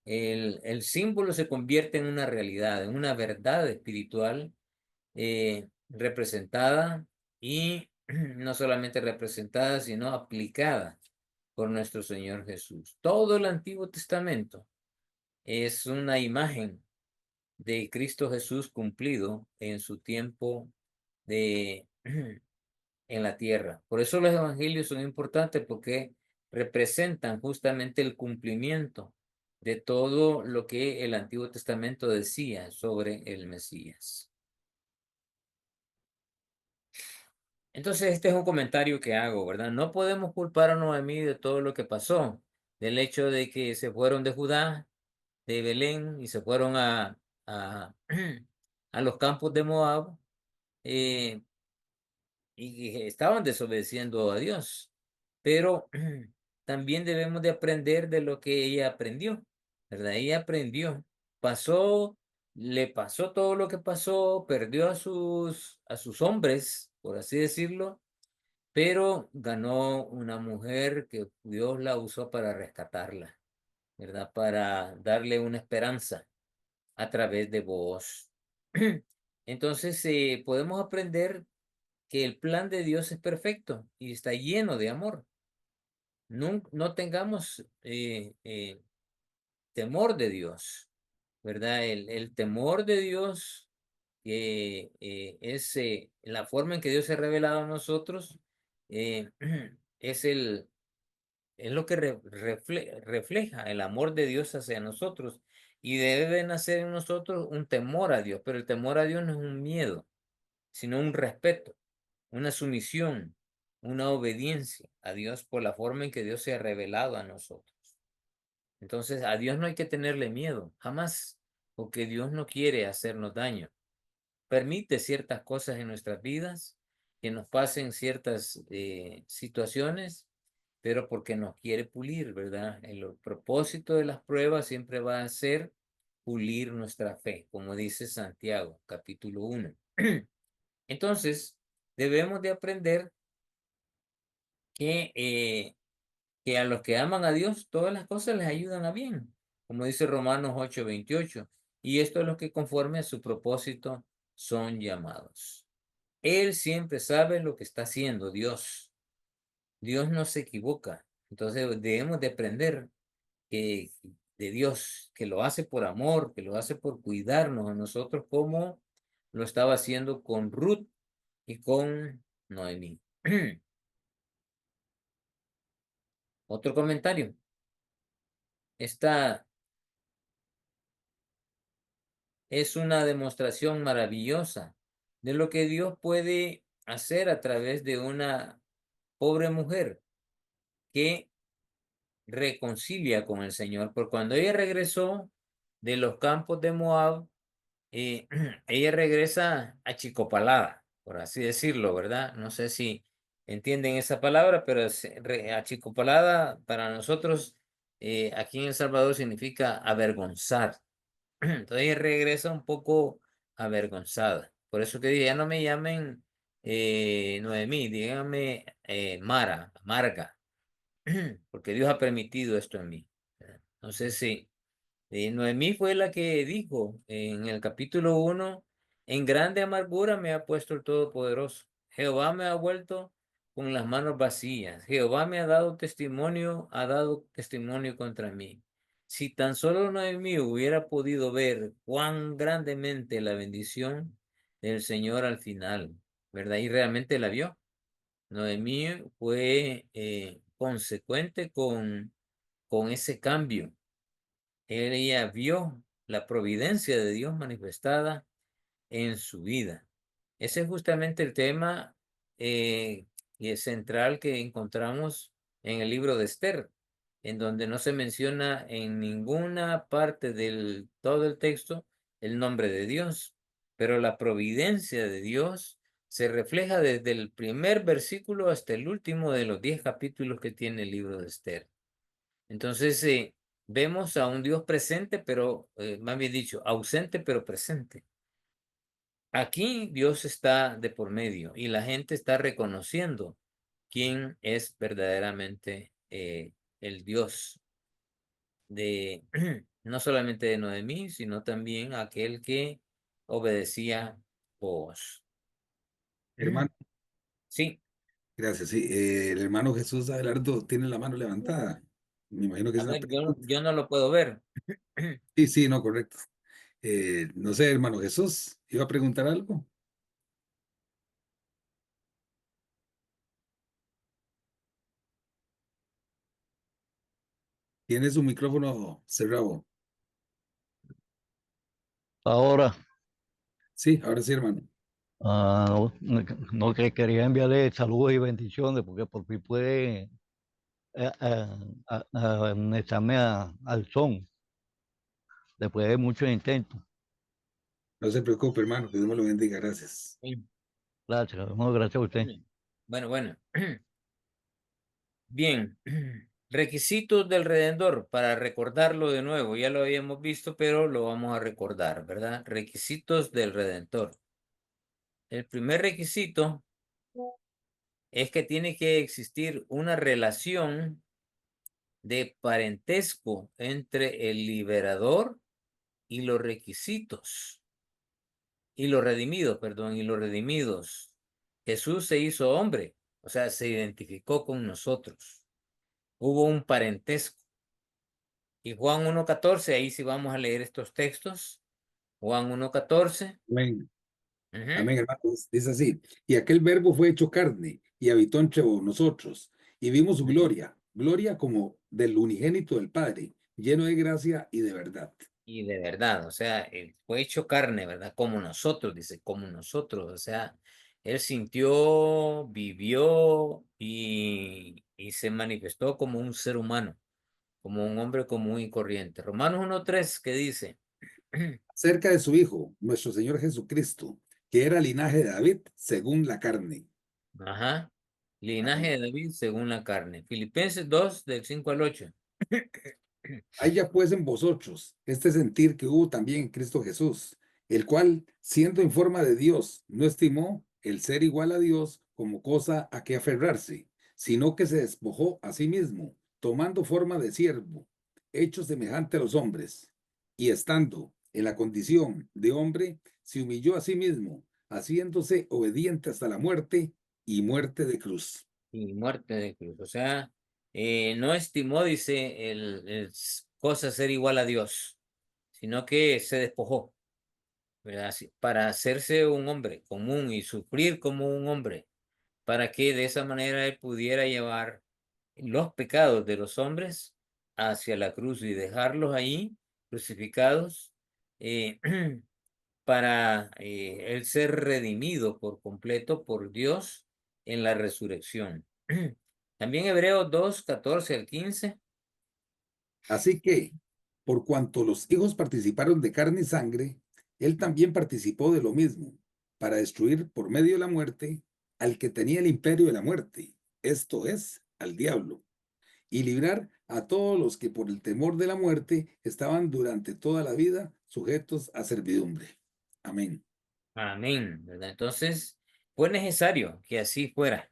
el símbolo se convierte en una realidad, en una verdad espiritual representada y no solamente representada, sino aplicada por nuestro Señor Jesús. Todo el Antiguo Testamento es una imagen de Cristo Jesús cumplido en su tiempo de en la tierra. Por eso los evangelios son importantes porque representan justamente el cumplimiento de todo lo que el Antiguo Testamento decía sobre el Mesías. Entonces, este es un comentario que hago, ¿verdad? No podemos culpar a Noemí de todo lo que pasó, del hecho de que se fueron de Judá, de Belén, y se fueron a, a los campos de Moab, eh, y que estaban desobedeciendo a Dios. Pero también debemos de aprender de lo que ella aprendió, ¿verdad? Ella aprendió, pasó, le pasó todo lo que pasó, perdió a sus hombres, por así decirlo, pero ganó una mujer que Dios la usó para rescatarla, ¿verdad? Para darle una esperanza a través de vos. Entonces, podemos aprender que el plan de Dios es perfecto y está lleno de amor. No tengamos temor de Dios, ¿verdad? El temor de Dios es la forma en que Dios se ha revelado a nosotros, eh, es es lo que refleja el amor de Dios hacia nosotros y debe de nacer en nosotros un temor a Dios, pero el temor a Dios no es un miedo, sino un respeto, una sumisión, una obediencia a Dios por la forma en que Dios se ha revelado a nosotros. Entonces, a Dios no hay que tenerle miedo, jamás, porque Dios no quiere hacernos daño. Permite ciertas cosas en nuestras vidas, que nos pasen ciertas situaciones, pero porque nos quiere pulir, ¿verdad? El propósito de las pruebas siempre va a ser pulir nuestra fe, como dice Santiago, capítulo 1. Entonces, debemos de aprender que, que a los que aman a Dios, todas las cosas les ayudan a bien, como dice Romanos 8:28. Y esto es lo que conforme a su propósito son llamados. Él siempre sabe lo que está haciendo, Dios. Dios no se equivoca. Entonces debemos de aprender que de Dios, que lo hace por amor, que lo hace por cuidarnos a nosotros, como lo estaba haciendo con Ruth y con Noemí. Otro comentario. Esta es una demostración maravillosa de lo que Dios puede hacer a través de una pobre mujer que reconcilia con el Señor. Porque cuando ella regresó de los campos de Moab, ella regresa achicopalada, por así decirlo, ¿verdad? No sé si entienden esa palabra, pero achicopalada para nosotros aquí en El Salvador significa avergonzar. Entonces ella regresa un poco avergonzada. Por eso que dije, ya no me llamen Noemí, díganme Mara, Marga, porque Dios ha permitido esto en mí. No sé si Noemí fue la que dijo en el capítulo 1, en grande amargura me ha puesto el Todopoderoso. Jehová me ha vuelto con las manos vacías. Jehová me ha dado testimonio contra mí. Si tan solo Noemí hubiera podido ver cuán grandemente la bendición del Señor al final, ¿verdad? Y realmente la vio. Noemí fue consecuente con ese cambio. Ella vio la providencia de Dios manifestada en su vida. Ese es justamente el tema y es central que encontramos en el libro de Esther, en donde no se menciona en ninguna parte del todo el texto el nombre de Dios, pero la providencia de Dios se refleja desde el primer versículo hasta el último de los 10 capítulos que tiene el libro de Esther. Entonces, vemos a un Dios presente, pero, más bien dicho, ausente, pero presente. Aquí Dios está de por medio y la gente está reconociendo quién es verdaderamente el Dios de, no solamente de Noemí, sino también aquel que obedecía voz.
Hermano,
Sí,
gracias. Sí, el hermano Jesús Abelardo tiene la mano levantada. Me imagino que
a
es una
ver,
pregunta.
yo no lo puedo ver.
Sí, sí, no, correcto. No sé, hermano Jesús, ¿iba a preguntar algo? Tiene su micrófono cerrado.
Ahora,
Sí, ahora sí, hermano.
no que quería enviarle saludos y bendiciones porque por fin pude anexarme al son después de muchos intentos.
No se preocupe, hermano, que Dios me lo bendiga. Gracias.
Sí.
Gracias, no, gracias a usted.
Bueno, bueno. Bien, requisitos del Redentor, para recordarlo de nuevo, ya lo habíamos visto, pero lo vamos a recordar, ¿verdad? Requisitos del Redentor. El primer requisito es que tiene que existir una relación de parentesco entre el liberador y los requisitos, y los redimidos, perdón, y los redimidos. Jesús se hizo hombre, o sea, se identificó con nosotros. Hubo un parentesco. Y Juan 1:14, ahí sí vamos a leer estos textos. Juan 1:14.
Amén.
Ujú.
Amén, hermanos. Dice así, y aquel verbo fue hecho carne y habitó entre nosotros, y vimos su gloria, gloria como del unigénito del Padre, lleno de gracia y de verdad.
Y de verdad, o sea, él fue hecho carne, ¿verdad? Como nosotros, dice, como nosotros, o sea, él sintió, vivió y se manifestó como un ser humano, como un hombre común y corriente. Romanos 1:3, ¿qué dice?
Acerca de su Hijo, nuestro Señor Jesucristo, que era linaje de David según la carne.
Ajá, linaje
Amén.
de David según la carne. Filipenses 2, del 5 al 8.
Haya pues en vosotros este sentir que hubo también en Cristo Jesús, el cual, siendo en forma de Dios, no estimó el ser igual a Dios como cosa a que aferrarse, sino que se despojó a sí mismo, tomando forma de siervo, hecho semejante a los hombres, y estando en la condición de hombre, se humilló a sí mismo, haciéndose obediente hasta la muerte y muerte de cruz.
Y muerte de cruz. O sea, no estimó, dice, cosa ser igual a Dios, sino que se despojó, ¿verdad? Para hacerse un hombre común y sufrir como un hombre, para que de esa manera él pudiera llevar los pecados de los hombres hacia la cruz y dejarlos ahí crucificados, eh, para él ser redimido por completo por Dios en la resurrección. También Hebreos 2:14 al 15.
Así que, por cuanto los hijos participaron de carne y sangre, él también participó de lo mismo, para destruir por medio de la muerte al que tenía el imperio de la muerte, esto es, al diablo, y librar a todos los que por el temor de la muerte estaban durante toda la vida sujetos a servidumbre. Amén.
Amén, ¿verdad? Entonces, fue necesario que así fuera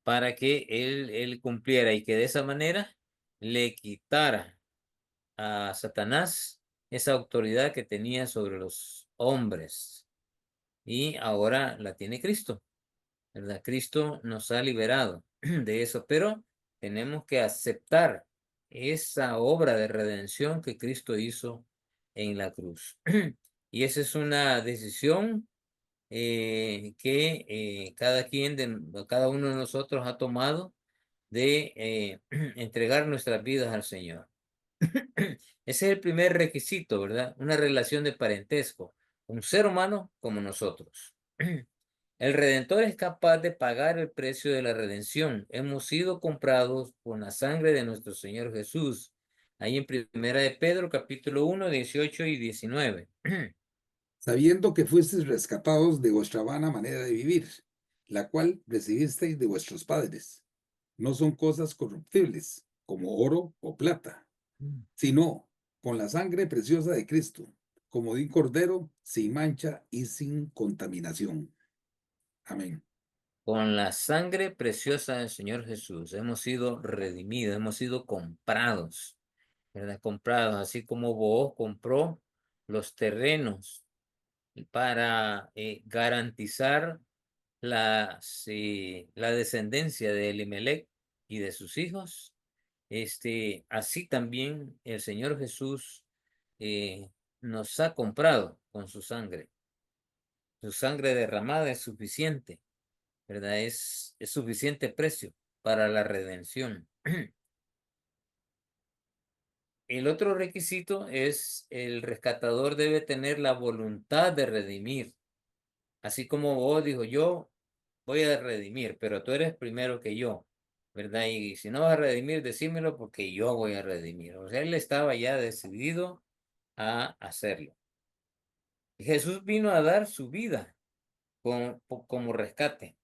para que él cumpliera y que de esa manera le quitara a Satanás esa autoridad que tenía sobre los hombres. Y ahora la tiene Cristo, ¿verdad? Cristo nos ha liberado de eso, pero tenemos que aceptar esa obra de redención que Cristo hizo en la cruz. Y esa es una decisión que cada uno de nosotros ha tomado de entregar nuestras vidas al Señor. Ese es el primer requisito, ¿verdad? Una relación de parentesco, un ser humano como nosotros. El Redentor es capaz de pagar el precio de la redención. Hemos sido comprados con la sangre de nuestro Señor Jesús. Ahí en Primera de Pedro, capítulo 1, 18 y 19.
Sabiendo que fuisteis rescatados de vuestra vana manera de vivir, la cual recibisteis de vuestros padres. No son cosas corruptibles, como oro o plata, sino con la sangre preciosa de Cristo, como de un cordero sin mancha y sin contaminación. Amén.
Con la sangre preciosa del Señor Jesús hemos sido redimidos, hemos sido comprados, ¿verdad? Comprados, así como Booz compró los terrenos para garantizar la descendencia de Elimelech y de sus hijos. Así también el Señor Jesús eh, nos ha comprado con su sangre. Su sangre derramada es suficiente, ¿verdad? Es suficiente precio para la redención. El otro requisito es el rescatador debe tener la voluntad de redimir. Así como vos dijo, yo voy a redimir, pero tú eres primero que yo, ¿verdad? Y si no vas a redimir, decímelo porque yo voy a redimir. O sea, él estaba ya decidido a hacerlo. Jesús vino a dar su vida como rescate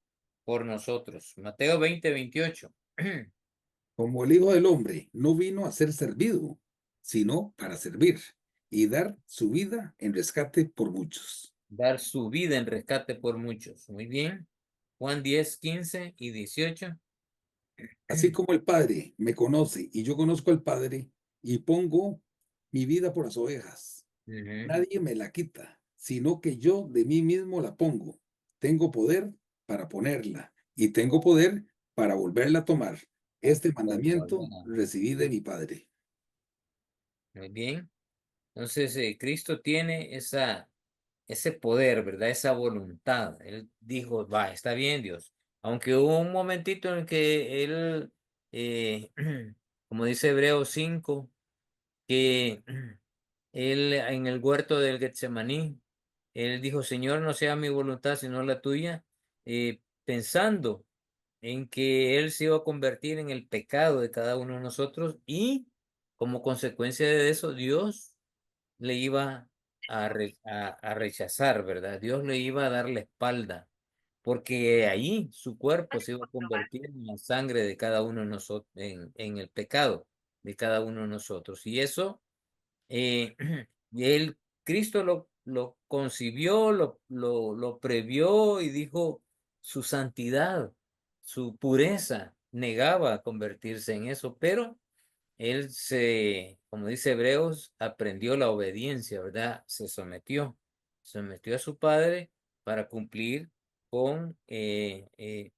por nosotros. Mateo 20:28.
Como el Hijo del Hombre no vino a ser servido, sino para servir y dar su vida en rescate por muchos.
Dar su vida en rescate por muchos. Muy bien. Juan 10:15 y 18.
Así como el Padre me conoce y yo conozco al Padre y pongo mi vida por las ovejas.
Ujú.
Nadie me la quita, sino que yo de mí mismo la pongo. Tengo poder para ponerla, y tengo poder para volverla a tomar. Este
Para
mandamiento
volver
recibí de mi Padre.
muy bien. Entonces, Cristo tiene ese poder, ¿verdad? Esa voluntad. Él dijo, va, está bien, Dios. Aunque hubo un momentito en el que él, eh, como dice Hebreos 5, que él en el huerto del Getsemaní, él dijo, Señor, no sea mi voluntad, sino la tuya, pensando en que él se iba a convertir en el pecado de cada uno de nosotros y como consecuencia de eso, Dios le iba a rechazar, ¿verdad? Dios le iba a dar la espalda, porque ahí su cuerpo se iba a convertir en la sangre de cada uno de nosotros, en el pecado de cada uno de nosotros. Y eso, eh, y él, Cristo lo concibió, lo previó y dijo su santidad, su pureza, negaba convertirse en eso, pero él como dice Hebreos, aprendió la obediencia, ¿verdad? Se sometió a su padre para cumplir con el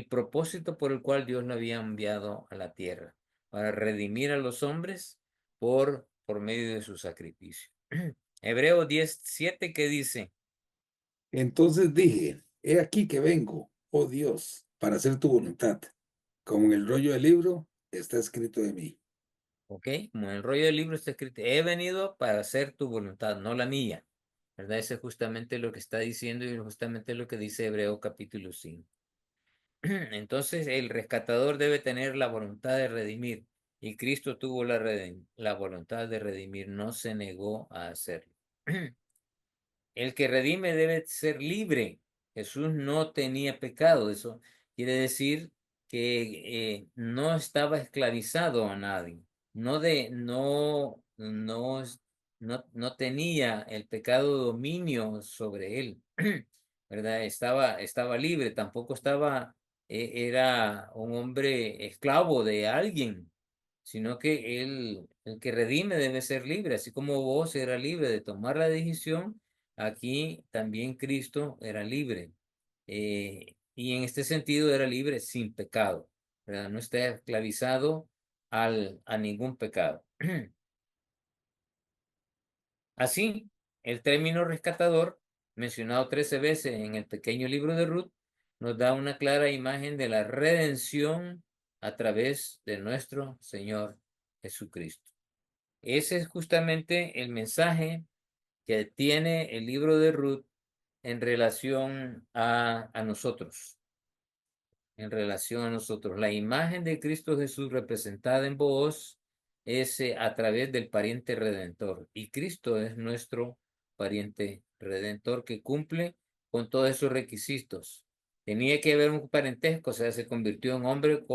propósito por el cual Dios lo había enviado a la tierra, para redimir a los hombres por medio de su sacrificio. Hebreos 10:7 que dice,
Entonces dije, he aquí que vengo, oh Dios, para hacer tu voluntad. Como en el rollo del libro está escrito de mí.
¿ok? Como en el rollo del libro está escrito, he venido para hacer tu voluntad, no la mía. ¿Verdad? Eso es justamente lo que está diciendo y justamente lo que dice Hebreo capítulo 5. Entonces, el rescatador debe tener la voluntad de redimir y Cristo tuvo la voluntad de redimir, no se negó a hacerlo. El que redime debe ser libre. Jesús no tenía pecado. Eso quiere decir que no estaba esclavizado a nadie. No tenía el pecado dominio sobre él. ¿Verdad? Estaba libre. Tampoco era un hombre esclavo de alguien, sino que el que redime debe ser libre, así como vos era libre de tomar la decisión. Aquí también Cristo era libre, y en este sentido era libre sin pecado, ¿verdad? No está esclavizado a ningún pecado. Así, el término rescatador, mencionado 13 veces en el pequeño libro de Ruth, nos da una clara imagen de la redención a través de nuestro Señor Jesucristo. Ese es justamente el mensaje que tiene el libro de Ruth en relación a nosotros, en relación a nosotros. La imagen de Cristo Jesús representada en vos es a través del pariente redentor. Y Cristo es nuestro pariente redentor que cumple con todos esos requisitos. Tenía que haber un parentesco, o sea, se convirtió en hombre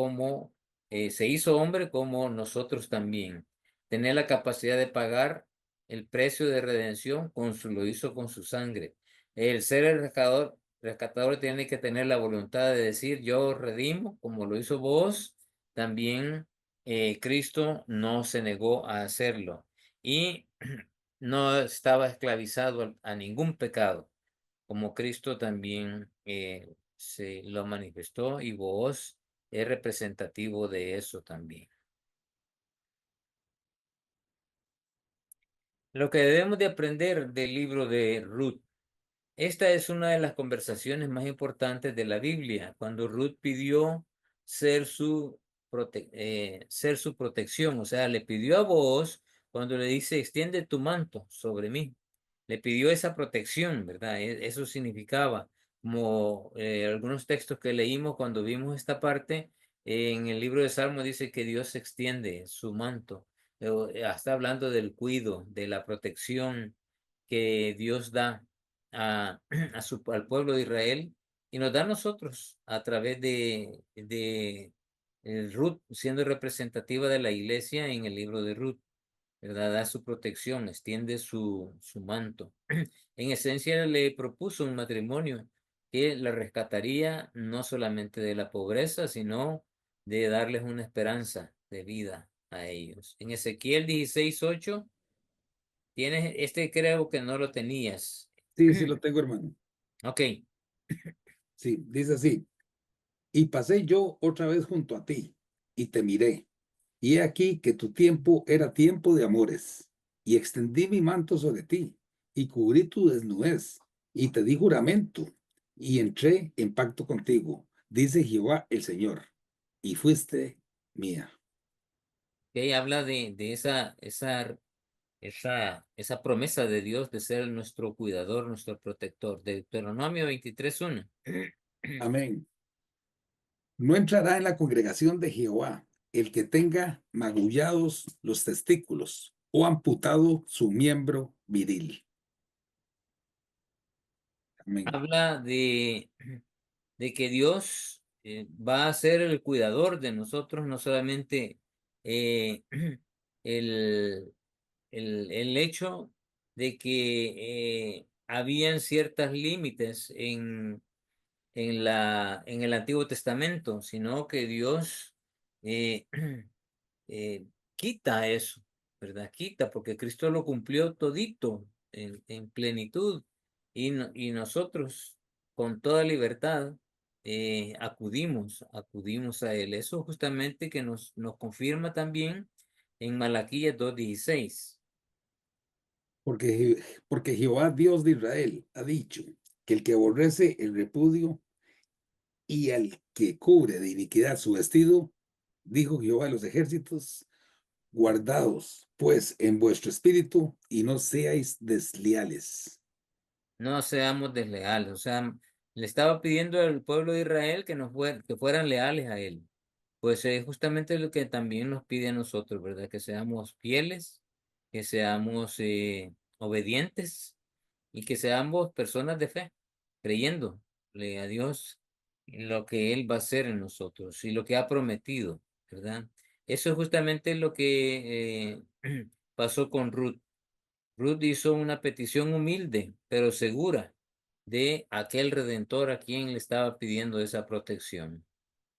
se hizo hombre como nosotros también. Tenía la capacidad de pagar el precio de redención, lo hizo con su sangre. El ser el rescatador tiene que tener la voluntad de decir, yo redimo, como lo hizo vos, también Cristo no se negó a hacerlo y no estaba esclavizado a ningún pecado, como Cristo también se lo manifestó y vos es representativo de eso también. Lo que debemos de aprender del libro de Ruth. Esta es una de las conversaciones más importantes de la Biblia, cuando Ruth pidió ser su protección, o sea, le pidió a vos cuando le dice, extiende tu manto sobre mí. Le pidió esa protección, ¿verdad? Eso significaba, como algunos textos que leímos cuando vimos esta parte, en el libro de Salmos dice que Dios extiende su manto. Está hablando del cuidado, de la protección que Dios da al pueblo de Israel y nos da a nosotros a través de Ruth, siendo representativa de la iglesia en el libro de Ruth, ¿verdad? Da su protección, extiende su manto. En esencia le propuso un matrimonio que la rescataría no solamente de la pobreza, sino de darles una esperanza de vida a ellos. En Ezequiel 16:8 creo que no lo tenías.
Sí, sí lo tengo, hermano.
Ok.
Sí, dice así, y pasé yo otra vez junto a ti, y te miré, y he aquí que tu tiempo era tiempo de amores, y extendí mi manto sobre ti, y cubrí tu desnudez, y te di juramento, y entré en pacto contigo, dice Jehová el Señor, y fuiste mía.
Que habla de esa promesa de Dios de ser nuestro cuidador, nuestro protector. Deuteronomio 23:1.
Amén. No entrará en la congregación de Jehová el que tenga magullados los testículos o amputado su miembro viril. Amén.
Habla de que Dios va a ser el cuidador de nosotros, no solamente eh, el, el hecho de que habían ciertos límites en el Antiguo Testamento, sino que Dios eh, eh, quita eso, ¿verdad? Quita, porque Cristo lo cumplió todito en plenitud y nosotros con toda libertad acudimos a Él. Eso justamente que nos confirma también en Malaquías 2:16.
Porque Jehová, Dios de Israel, ha dicho que el que aborrece el repudio y al que cubre de iniquidad su vestido, dijo Jehová de los ejércitos, guardaos pues en vuestro espíritu y no seáis desleales.
No seamos desleales. O sea, le estaba pidiendo al pueblo de Israel que fueran leales a Él. Pues es justamente lo que también nos pide a nosotros, ¿verdad? Que seamos fieles, que seamos obedientes y que seamos personas de fe, creyéndole a Dios en lo que Él va a hacer en nosotros y lo que ha prometido, ¿verdad? Eso es justamente lo que pasó con Ruth. Ruth hizo una petición humilde, pero segura, de aquel redentor a quien le estaba pidiendo esa protección,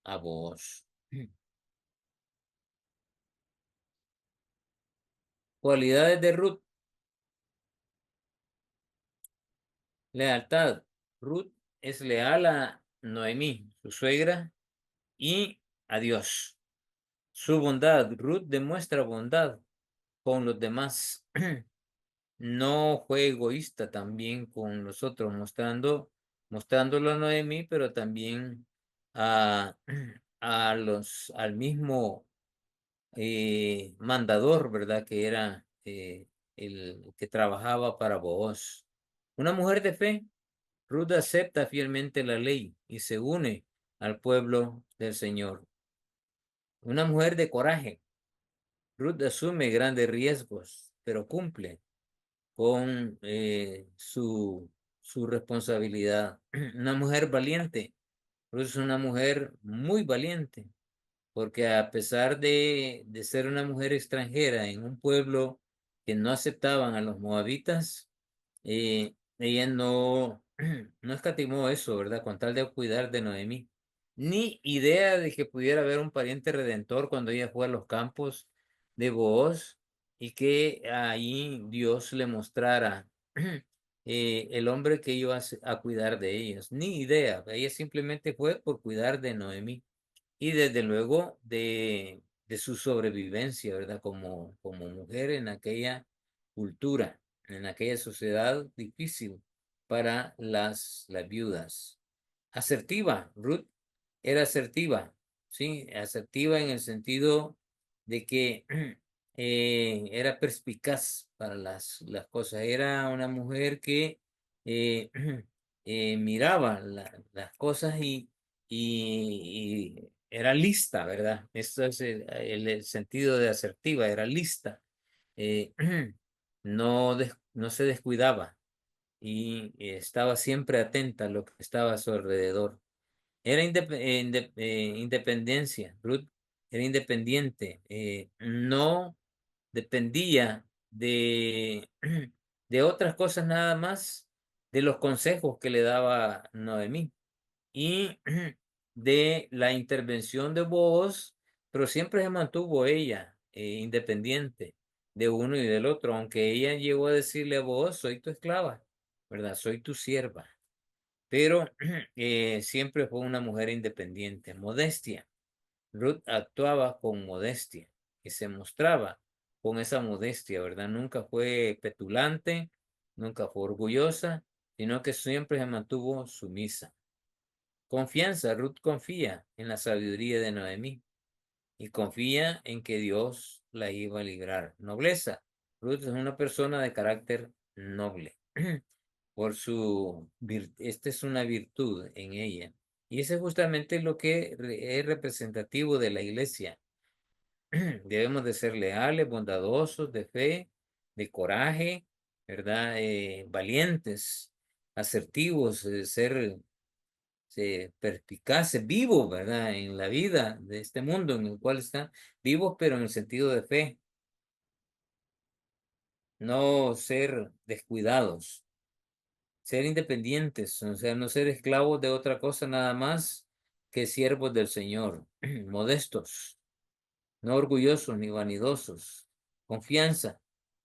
a vos. Cualidades de Ruth: lealtad. Ruth es leal a Noemí, su suegra, y a Dios. Su bondad. Ruth demuestra bondad con los demás. No fue egoísta también con los otros, mostrándolo a Noemí, pero también a, al mismo mandador, ¿verdad? Que era el que trabajaba para Booz. Una mujer de fe. Ruth acepta fielmente la ley y se une al pueblo del Señor. Una mujer de coraje. Ruth asume grandes riesgos, pero cumple con su responsabilidad. Una mujer valiente. Ruth es una mujer muy valiente, porque a pesar de ser una mujer extranjera en un pueblo que no aceptaban a los moabitas, ella no escatimó eso, ¿verdad? Con tal de cuidar de Noemí. Ni idea de que pudiera haber un pariente redentor cuando ella fue a los campos de Booz y que ahí Dios le mostrara el hombre que iba a cuidar de ellos. Ni idea. Ella simplemente fue por cuidar de Noemí y desde luego de su sobrevivencia, ¿verdad? Como mujer en aquella cultura, en aquella sociedad difícil para las viudas. Asertiva. Ruth era asertiva, ¿sí? Asertiva en el sentido de que era perspicaz para las cosas. Era una mujer que eh, miraba las cosas y era lista, ¿verdad? Esto es el sentido de asertiva, era lista. Eh, no se descuidaba y estaba siempre atenta a lo que estaba a su alrededor. Era independencia. Ruth era independiente. No dependía de otras cosas nada más, de los consejos que le daba Noemí y de la intervención de Booz, pero siempre se mantuvo ella independiente de uno y del otro, aunque ella llegó a decirle a Booz, soy tu esclava, ¿verdad? Soy tu sierva. pero siempre fue una mujer independiente, modestia. Ruth actuaba con modestia y se mostraba con esa modestia, ¿verdad? Nunca fue petulante, nunca fue orgullosa, sino que siempre se mantuvo sumisa. Confianza, Ruth confía en la sabiduría de Noemí y confía en que Dios la iba a librar. Nobleza, Ruth es una persona de carácter noble. Esta es una virtud en ella. Y eso es justamente lo que es representativo de la iglesia. Debemos de ser leales, bondadosos, de fe, de coraje, ¿verdad? Valientes, asertivos, ser perspicaces, vivos, ¿verdad? En la vida de este mundo en el cual están vivos, pero en el sentido de fe, no ser descuidados, ser independientes, o sea, no ser esclavos de otra cosa nada más que siervos del Señor, modestos, no orgullosos ni vanidosos, confianza,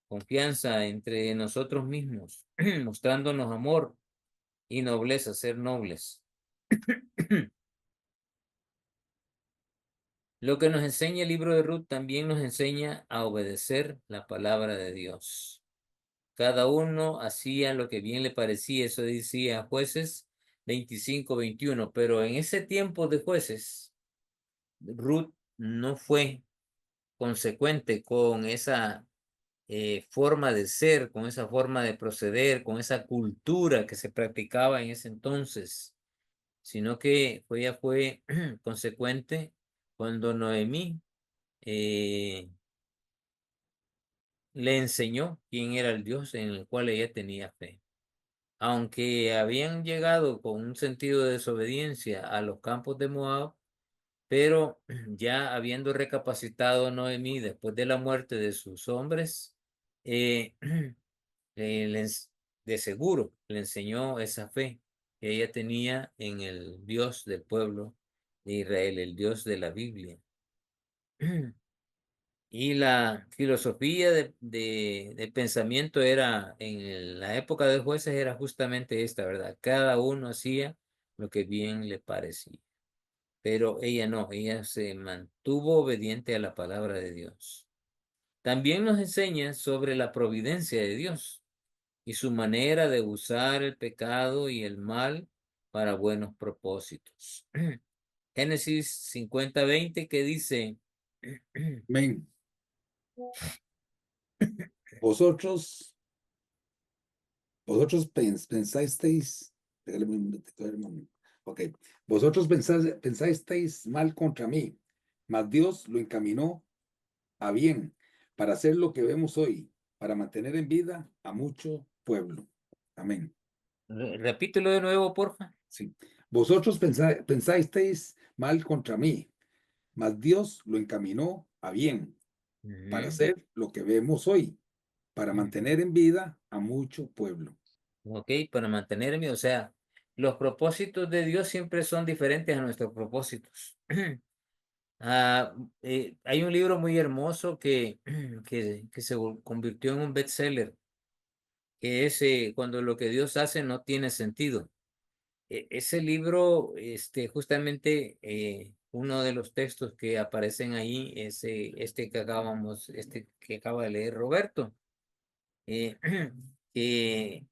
confianza entre nosotros mismos, mostrándonos amor y nobleza, ser nobles. Lo que nos enseña el libro de Ruth también nos enseña a obedecer la palabra de Dios. Cada uno hacía lo que bien le parecía, eso decía Jueces 25-21, pero en ese tiempo de Jueces, Ruth no fue consecuente con esa forma de ser, con esa forma de proceder, con esa cultura que se practicaba en ese entonces, sino que ella fue consecuente cuando Noemí eh, le enseñó quién era el Dios en el cual ella tenía fe. Aunque habían llegado con un sentido de desobediencia a los campos de Moab, pero ya habiendo recapacitado Noemí después de la muerte de sus hombres, eh, de seguro le enseñó esa fe que ella tenía en el Dios del pueblo de Israel, el Dios de la Biblia. Y la filosofía de pensamiento era, en la época de jueces, era justamente esta, ¿verdad? Cada uno hacía lo que bien le parecía. Pero ella no, ella se mantuvo obediente a la palabra de Dios. También nos enseña sobre la providencia de Dios y su manera de usar el pecado y el mal para buenos propósitos. Génesis 50:20 que dice,
Amén. Vosotros, pensasteis, regálame un momentito, hermano. Ok, vosotros pensasteis mal contra mí, mas Dios lo encaminó a bien para hacer lo que vemos hoy, para mantener en vida a mucho pueblo. Amén.
repítelo de nuevo, porfa.
Sí. Vosotros pensasteis mal contra mí, mas Dios lo encaminó a bien para
Ujú.
hacer lo que vemos hoy, para mantener en vida a mucho pueblo.
Ok, para mantenerme, o sea, los propósitos de Dios siempre son diferentes a nuestros propósitos. Ah, hay un libro muy hermoso que se convirtió en un bestseller, que es Cuando lo que Dios hace no tiene sentido. Ese libro, justamente, uno de los textos que aparecen ahí es este que acaba de leer Roberto, eh, que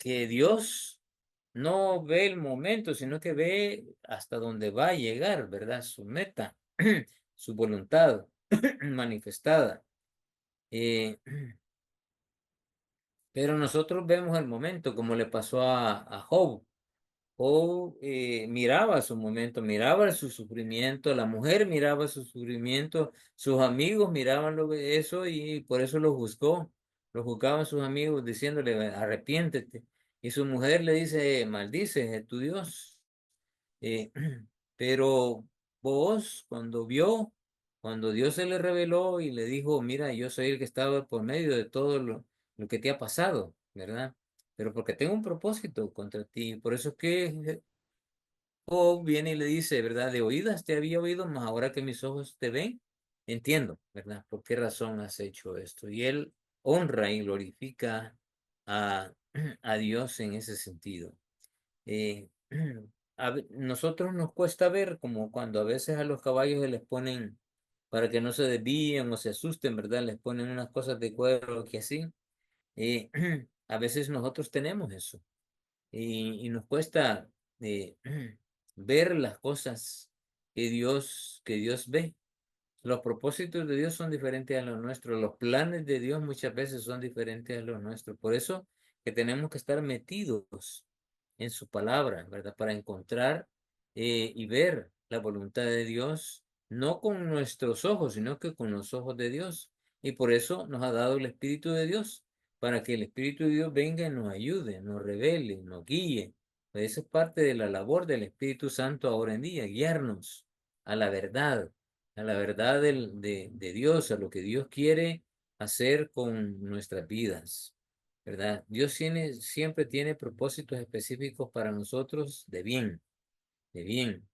que Dios no ve el momento, sino que ve hasta dónde va a llegar, ¿verdad? Su meta, su voluntad manifestada. Eh, pero nosotros vemos el momento, como le pasó a Job. Job miraba su momento, miraba su sufrimiento, la mujer miraba su sufrimiento, sus amigos miraban eso y por eso lo juzgó. Lo juzgaban sus amigos diciéndole, arrepiéntete. Y su mujer le dice, maldice a tu Dios. Eh, pero vos, cuando Dios se le reveló y le dijo, mira, yo soy el que estaba por medio de todo lo que te ha pasado, ¿verdad? Pero porque tengo un propósito contra ti. Por eso es que Job viene y le dice, ¿verdad? De oídas te había oído, mas ahora que mis ojos te ven, entiendo, ¿verdad? ¿Por qué razón has hecho esto? Y él honra y glorifica a, a Dios en ese sentido. Eh, nosotros nos cuesta ver como cuando a veces a los caballos se les ponen, para que no se desvíen o se asusten, ¿verdad? Les ponen unas cosas de cuero que así. Eh, a veces nosotros tenemos eso y nos cuesta eh, ver las cosas que Dios ve. Los propósitos de Dios son diferentes a los nuestros. Los planes de Dios muchas veces son diferentes a los nuestros. Por eso que tenemos que estar metidos en su palabra, ¿verdad? Para encontrar y ver la voluntad de Dios, no con nuestros ojos, sino que con los ojos de Dios. Y por eso nos ha dado el Espíritu de Dios, para que el Espíritu de Dios venga y nos ayude, nos revele, nos guíe. Pues esa es parte de la labor del Espíritu Santo ahora en día, guiarnos a la verdad de Dios, a lo que Dios quiere hacer con nuestras vidas, ¿verdad? Dios siempre tiene propósitos específicos para nosotros de bien, de bien.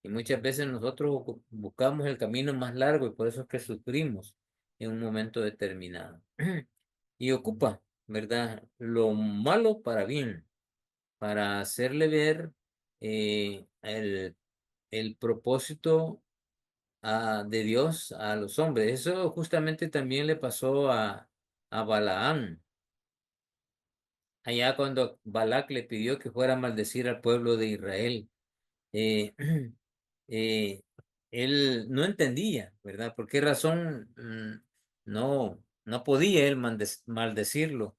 Y muchas veces nosotros buscamos el camino más largo y por eso es que sufrimos en un momento determinado. Y ocupa, ¿verdad? Lo malo para bien, para hacerle ver el propósito de Dios a los hombres. Eso justamente también le pasó a Balaán, allá cuando Balac le pidió que fuera a maldecir al pueblo de Israel. Eh, eh, él no entendía, ¿verdad? ¿Por qué razón no podía él maldecirlo?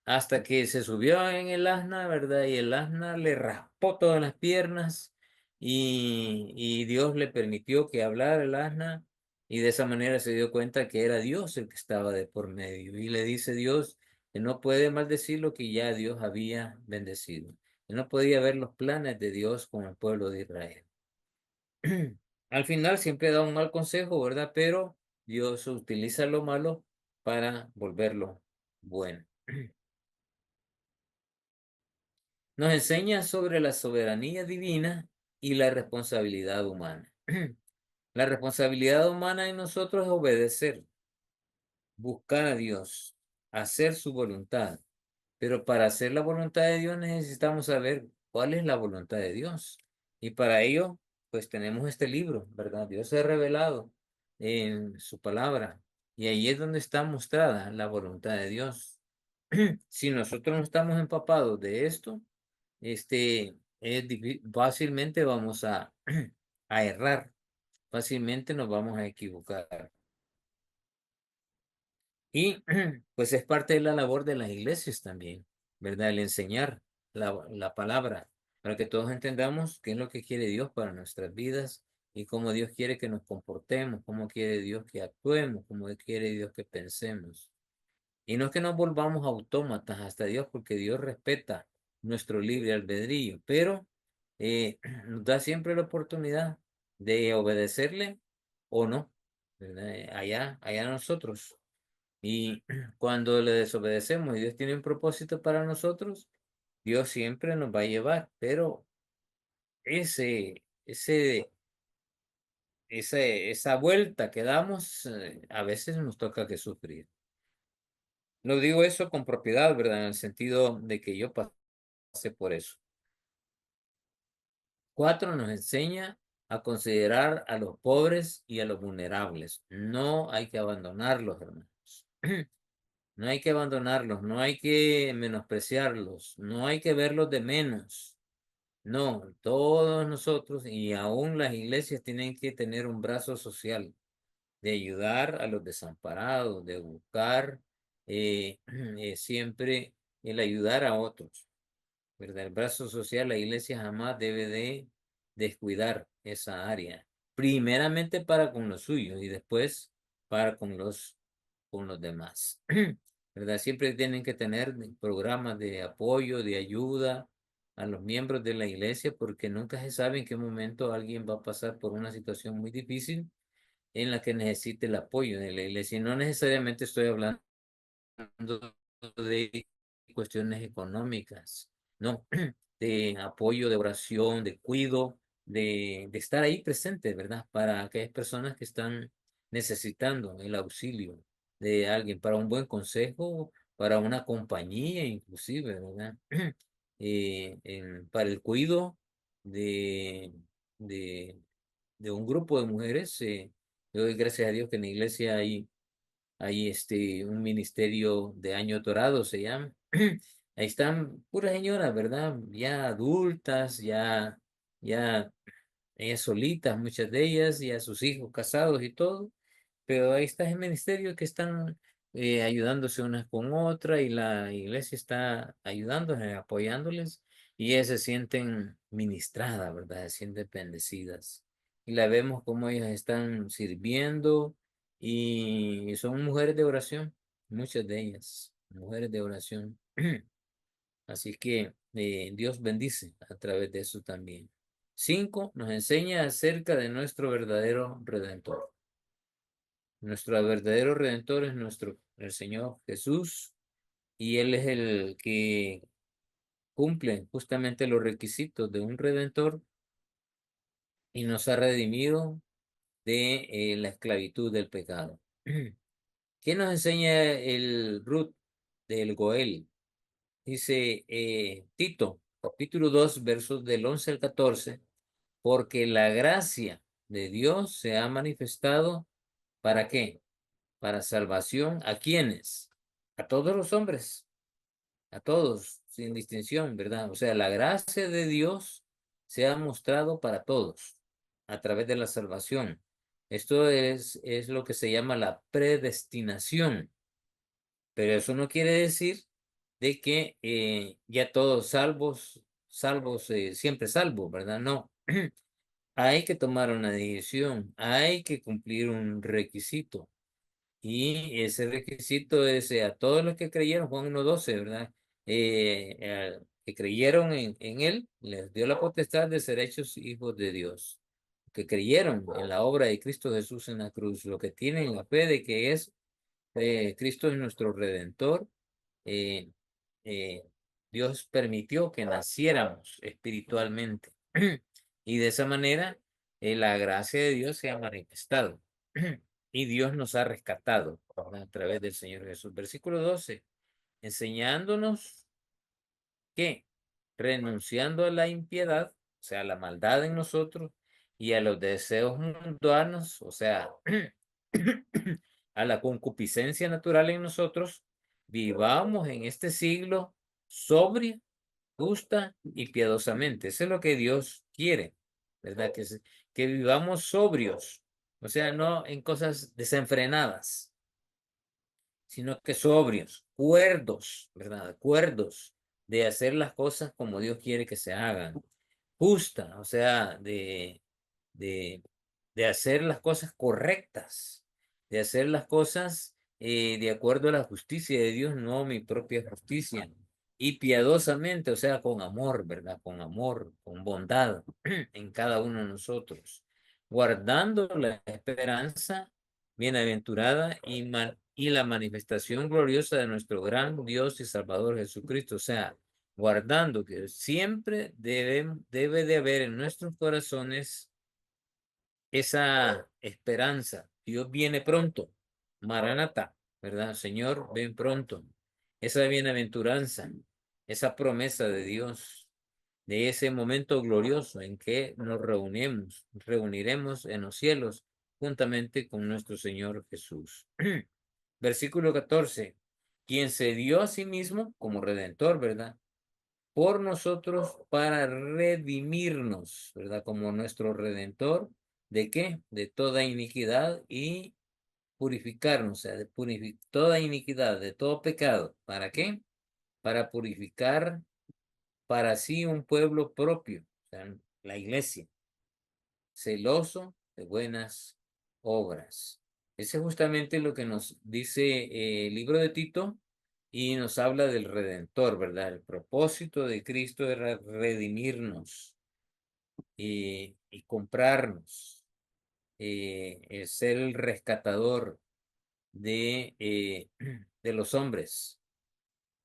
Hasta que se subió en el asna, ¿verdad? Y el asna le raspó todas las piernas y Dios le permitió que hablara el asna y de esa manera se dio cuenta que era Dios el que estaba de por medio. Y le dice Dios que no puede maldecir lo que ya Dios había bendecido. Él no podía ver los planes de Dios con el pueblo de Israel. Al final siempre da un mal consejo, ¿verdad? Pero Dios utiliza lo malo para volverlo bueno. Nos enseña sobre la soberanía divina y la responsabilidad humana. La responsabilidad humana en nosotros es obedecer, buscar a Dios, hacer su voluntad. Pero para hacer la voluntad de Dios necesitamos saber cuál es la voluntad de Dios. Y para ello, pues tenemos este libro, ¿verdad? Dios se ha revelado en su palabra. Y ahí es donde está mostrada la voluntad de Dios. Si nosotros no estamos empapados de esto, fácilmente vamos a errar, fácilmente nos vamos a equivocar. Y pues es parte de la labor de las iglesias también, ¿verdad? El enseñar la palabra para que todos entendamos qué es lo que quiere Dios para nuestras vidas y cómo Dios quiere que nos comportemos, cómo quiere Dios que actuemos, cómo quiere Dios que pensemos. Y no es que nos volvamos autómatas hasta Dios, porque Dios respeta nuestro libre albedrío, pero nos da siempre la oportunidad de obedecerle o no, ¿verdad? Allá nosotros. Y cuando le desobedecemos y Dios tiene un propósito para nosotros, Dios siempre nos va a llevar, pero ese, ese, esa vuelta que damos, a veces nos toca que sufrir. Lo digo eso con propiedad, ¿verdad? En el sentido de que yo pasé por eso. 4 nos enseña a considerar a los pobres y a los vulnerables. No hay que abandonarlos, hermanos. No hay que abandonarlos, no hay que menospreciarlos, no hay que verlos de menos. No, todos nosotros y aún las iglesias tienen que tener un brazo social de ayudar a los desamparados, de buscar siempre el ayudar a otros, ¿verdad? El brazo social, la iglesia jamás debe de descuidar esa área, primeramente para con los suyos y después para con los demás, ¿verdad? Siempre tienen que tener programas de apoyo, de ayuda a los miembros de la iglesia, porque nunca se sabe en qué momento alguien va a pasar por una situación muy difícil en la que necesite el apoyo de la iglesia. Y no necesariamente estoy hablando de cuestiones económicas, no, de apoyo, de oración, de cuido, de estar ahí presente, ¿verdad? Para aquellas personas que están necesitando el auxilio de alguien, para un buen consejo para una compañía inclusive, ¿verdad? Para el cuidado de, de, de un grupo de mujeres. Yo doy gracias a Dios que en la iglesia hay un ministerio de año dorado, se llama. Ahí están puras señoras, ¿verdad? Ya adultas, ya ellas solitas, muchas de ellas, ya sus hijos casados y todo, pero ahí está el ministerio que están ayudándose unas con otras y la iglesia está ayudándoles, apoyándoles y ellas se sienten ministradas, ¿verdad? Se sienten bendecidas. Y la vemos como ellas están sirviendo y son mujeres de oración, muchas de ellas, mujeres de oración. Así que Dios bendice a través de eso también. 5, nos enseña acerca de nuestro verdadero Redentor. Nuestro verdadero Redentor es el Señor Jesús, y Él es el que cumple justamente los requisitos de un Redentor y nos ha redimido de la esclavitud del pecado. ¿Qué nos enseña el Ruth del Goel? Dice Tito, capítulo 2, versos del 11 al 14, porque la gracia de Dios se ha manifestado. ¿Para qué? Para salvación. ¿A quiénes? A todos los hombres, a todos, sin distinción, ¿verdad? O sea, la gracia de Dios se ha mostrado para todos a través de la salvación. Esto es lo que se llama la predestinación, pero eso no quiere decir de que ya todos salvos, siempre salvos, ¿verdad? No. Hay que tomar una decisión, hay que cumplir un requisito. Y ese requisito es a todos los que creyeron, Juan 1:12, ¿verdad? Que creyeron en Él, les dio la potestad de ser hechos hijos de Dios. Que creyeron en la obra de Cristo Jesús en la cruz, lo que tienen la fe de que Cristo es nuestro Redentor. eh, eh, Dios permitió que naciéramos espiritualmente. Y de esa manera, la gracia de Dios se ha manifestado. Y Dios nos ha rescatado, ¿verdad? A través del Señor Jesús. Versículo 12, enseñándonos que renunciando a la impiedad, o sea, a la maldad en nosotros y a los deseos mundanos, o sea, a la concupiscencia natural en nosotros, vivamos en este siglo sobria, justa y piadosamente. Eso es lo que Dios quiere, ¿verdad? Que vivamos sobrios, o sea, no en cosas desenfrenadas, sino que sobrios, cuerdos, ¿verdad? Cuerdos de hacer las cosas como Dios quiere que se hagan. Justa, o sea, de, de hacer las cosas correctas, de hacer las cosas de acuerdo a la justicia de Dios, no mi propia justicia. Y piadosamente, o sea, con amor, ¿verdad? Con amor, con bondad en cada uno de nosotros, guardando la esperanza bienaventurada y la manifestación gloriosa de nuestro gran Dios y Salvador Jesucristo. O sea, guardando que siempre debe de haber en nuestros corazones esa esperanza. Dios viene pronto. Maranata, ¿verdad? Señor, ven pronto. Esa bienaventuranza, esa promesa de Dios, de ese momento glorioso en que nos reuniremos en los cielos juntamente con nuestro Señor Jesús. Versículo 14. Quien se dio a sí mismo como redentor, ¿verdad? Por nosotros para redimirnos, ¿verdad? Como nuestro redentor, ¿de qué? De toda iniquidad y purificarnos, o sea, de toda iniquidad, de todo pecado. ¿Para qué? Para purificar para sí un pueblo propio, o sea, la iglesia, celoso de buenas obras. Ese es justamente lo que nos dice el libro de Tito y nos habla del Redentor, ¿verdad? El propósito de Cristo era redimirnos y comprarnos, ser el rescatador de los hombres,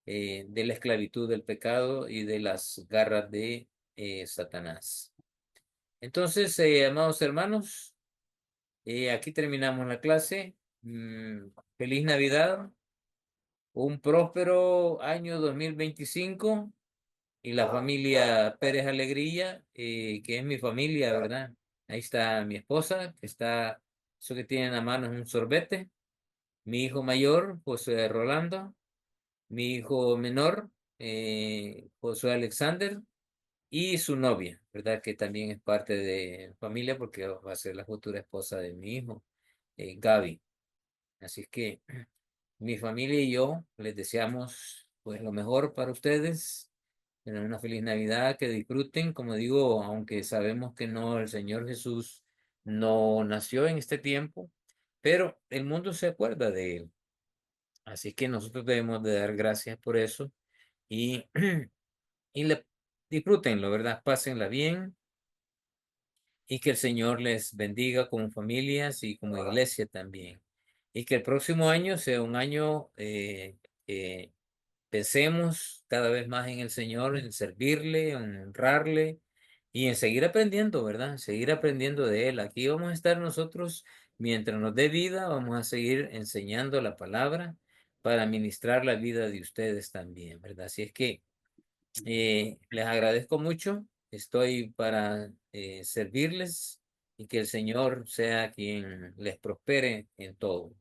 de la esclavitud del pecado y de las garras de Satanás. Entonces, amados hermanos, aquí terminamos la clase. Feliz Navidad. un próspero año 2025 y la familia Pérez Alegría, que es mi familia, ¿verdad? Ahí está mi esposa, que está, eso que tiene en la mano es un sorbete. Mi hijo mayor, José Rolando. Mi hijo menor, Josué Alexander. Y su novia, ¿verdad? Que también es parte de familia porque va a ser la futura esposa de mi hijo, Gaby. Así que mi familia y yo les deseamos pues lo mejor para ustedes. Tener una feliz Navidad, que disfruten, como digo, aunque sabemos que no, el Señor Jesús no nació en este tiempo, pero el mundo se acuerda de él. Así que nosotros debemos de dar gracias por eso y, y disfrútenlo, ¿verdad? Pásenla bien y que el Señor les bendiga como familias y como iglesia también. Y que el próximo año sea un año que pensemos cada vez más en el Señor, en servirle, en honrarle y en seguir aprendiendo, ¿verdad? Seguir aprendiendo de Él. Aquí vamos a estar nosotros, mientras nos dé vida, vamos a seguir enseñando la palabra para ministrar la vida de ustedes también, ¿verdad? Así es que les agradezco mucho. Estoy para servirles y que el Señor sea quien les prospere en todo.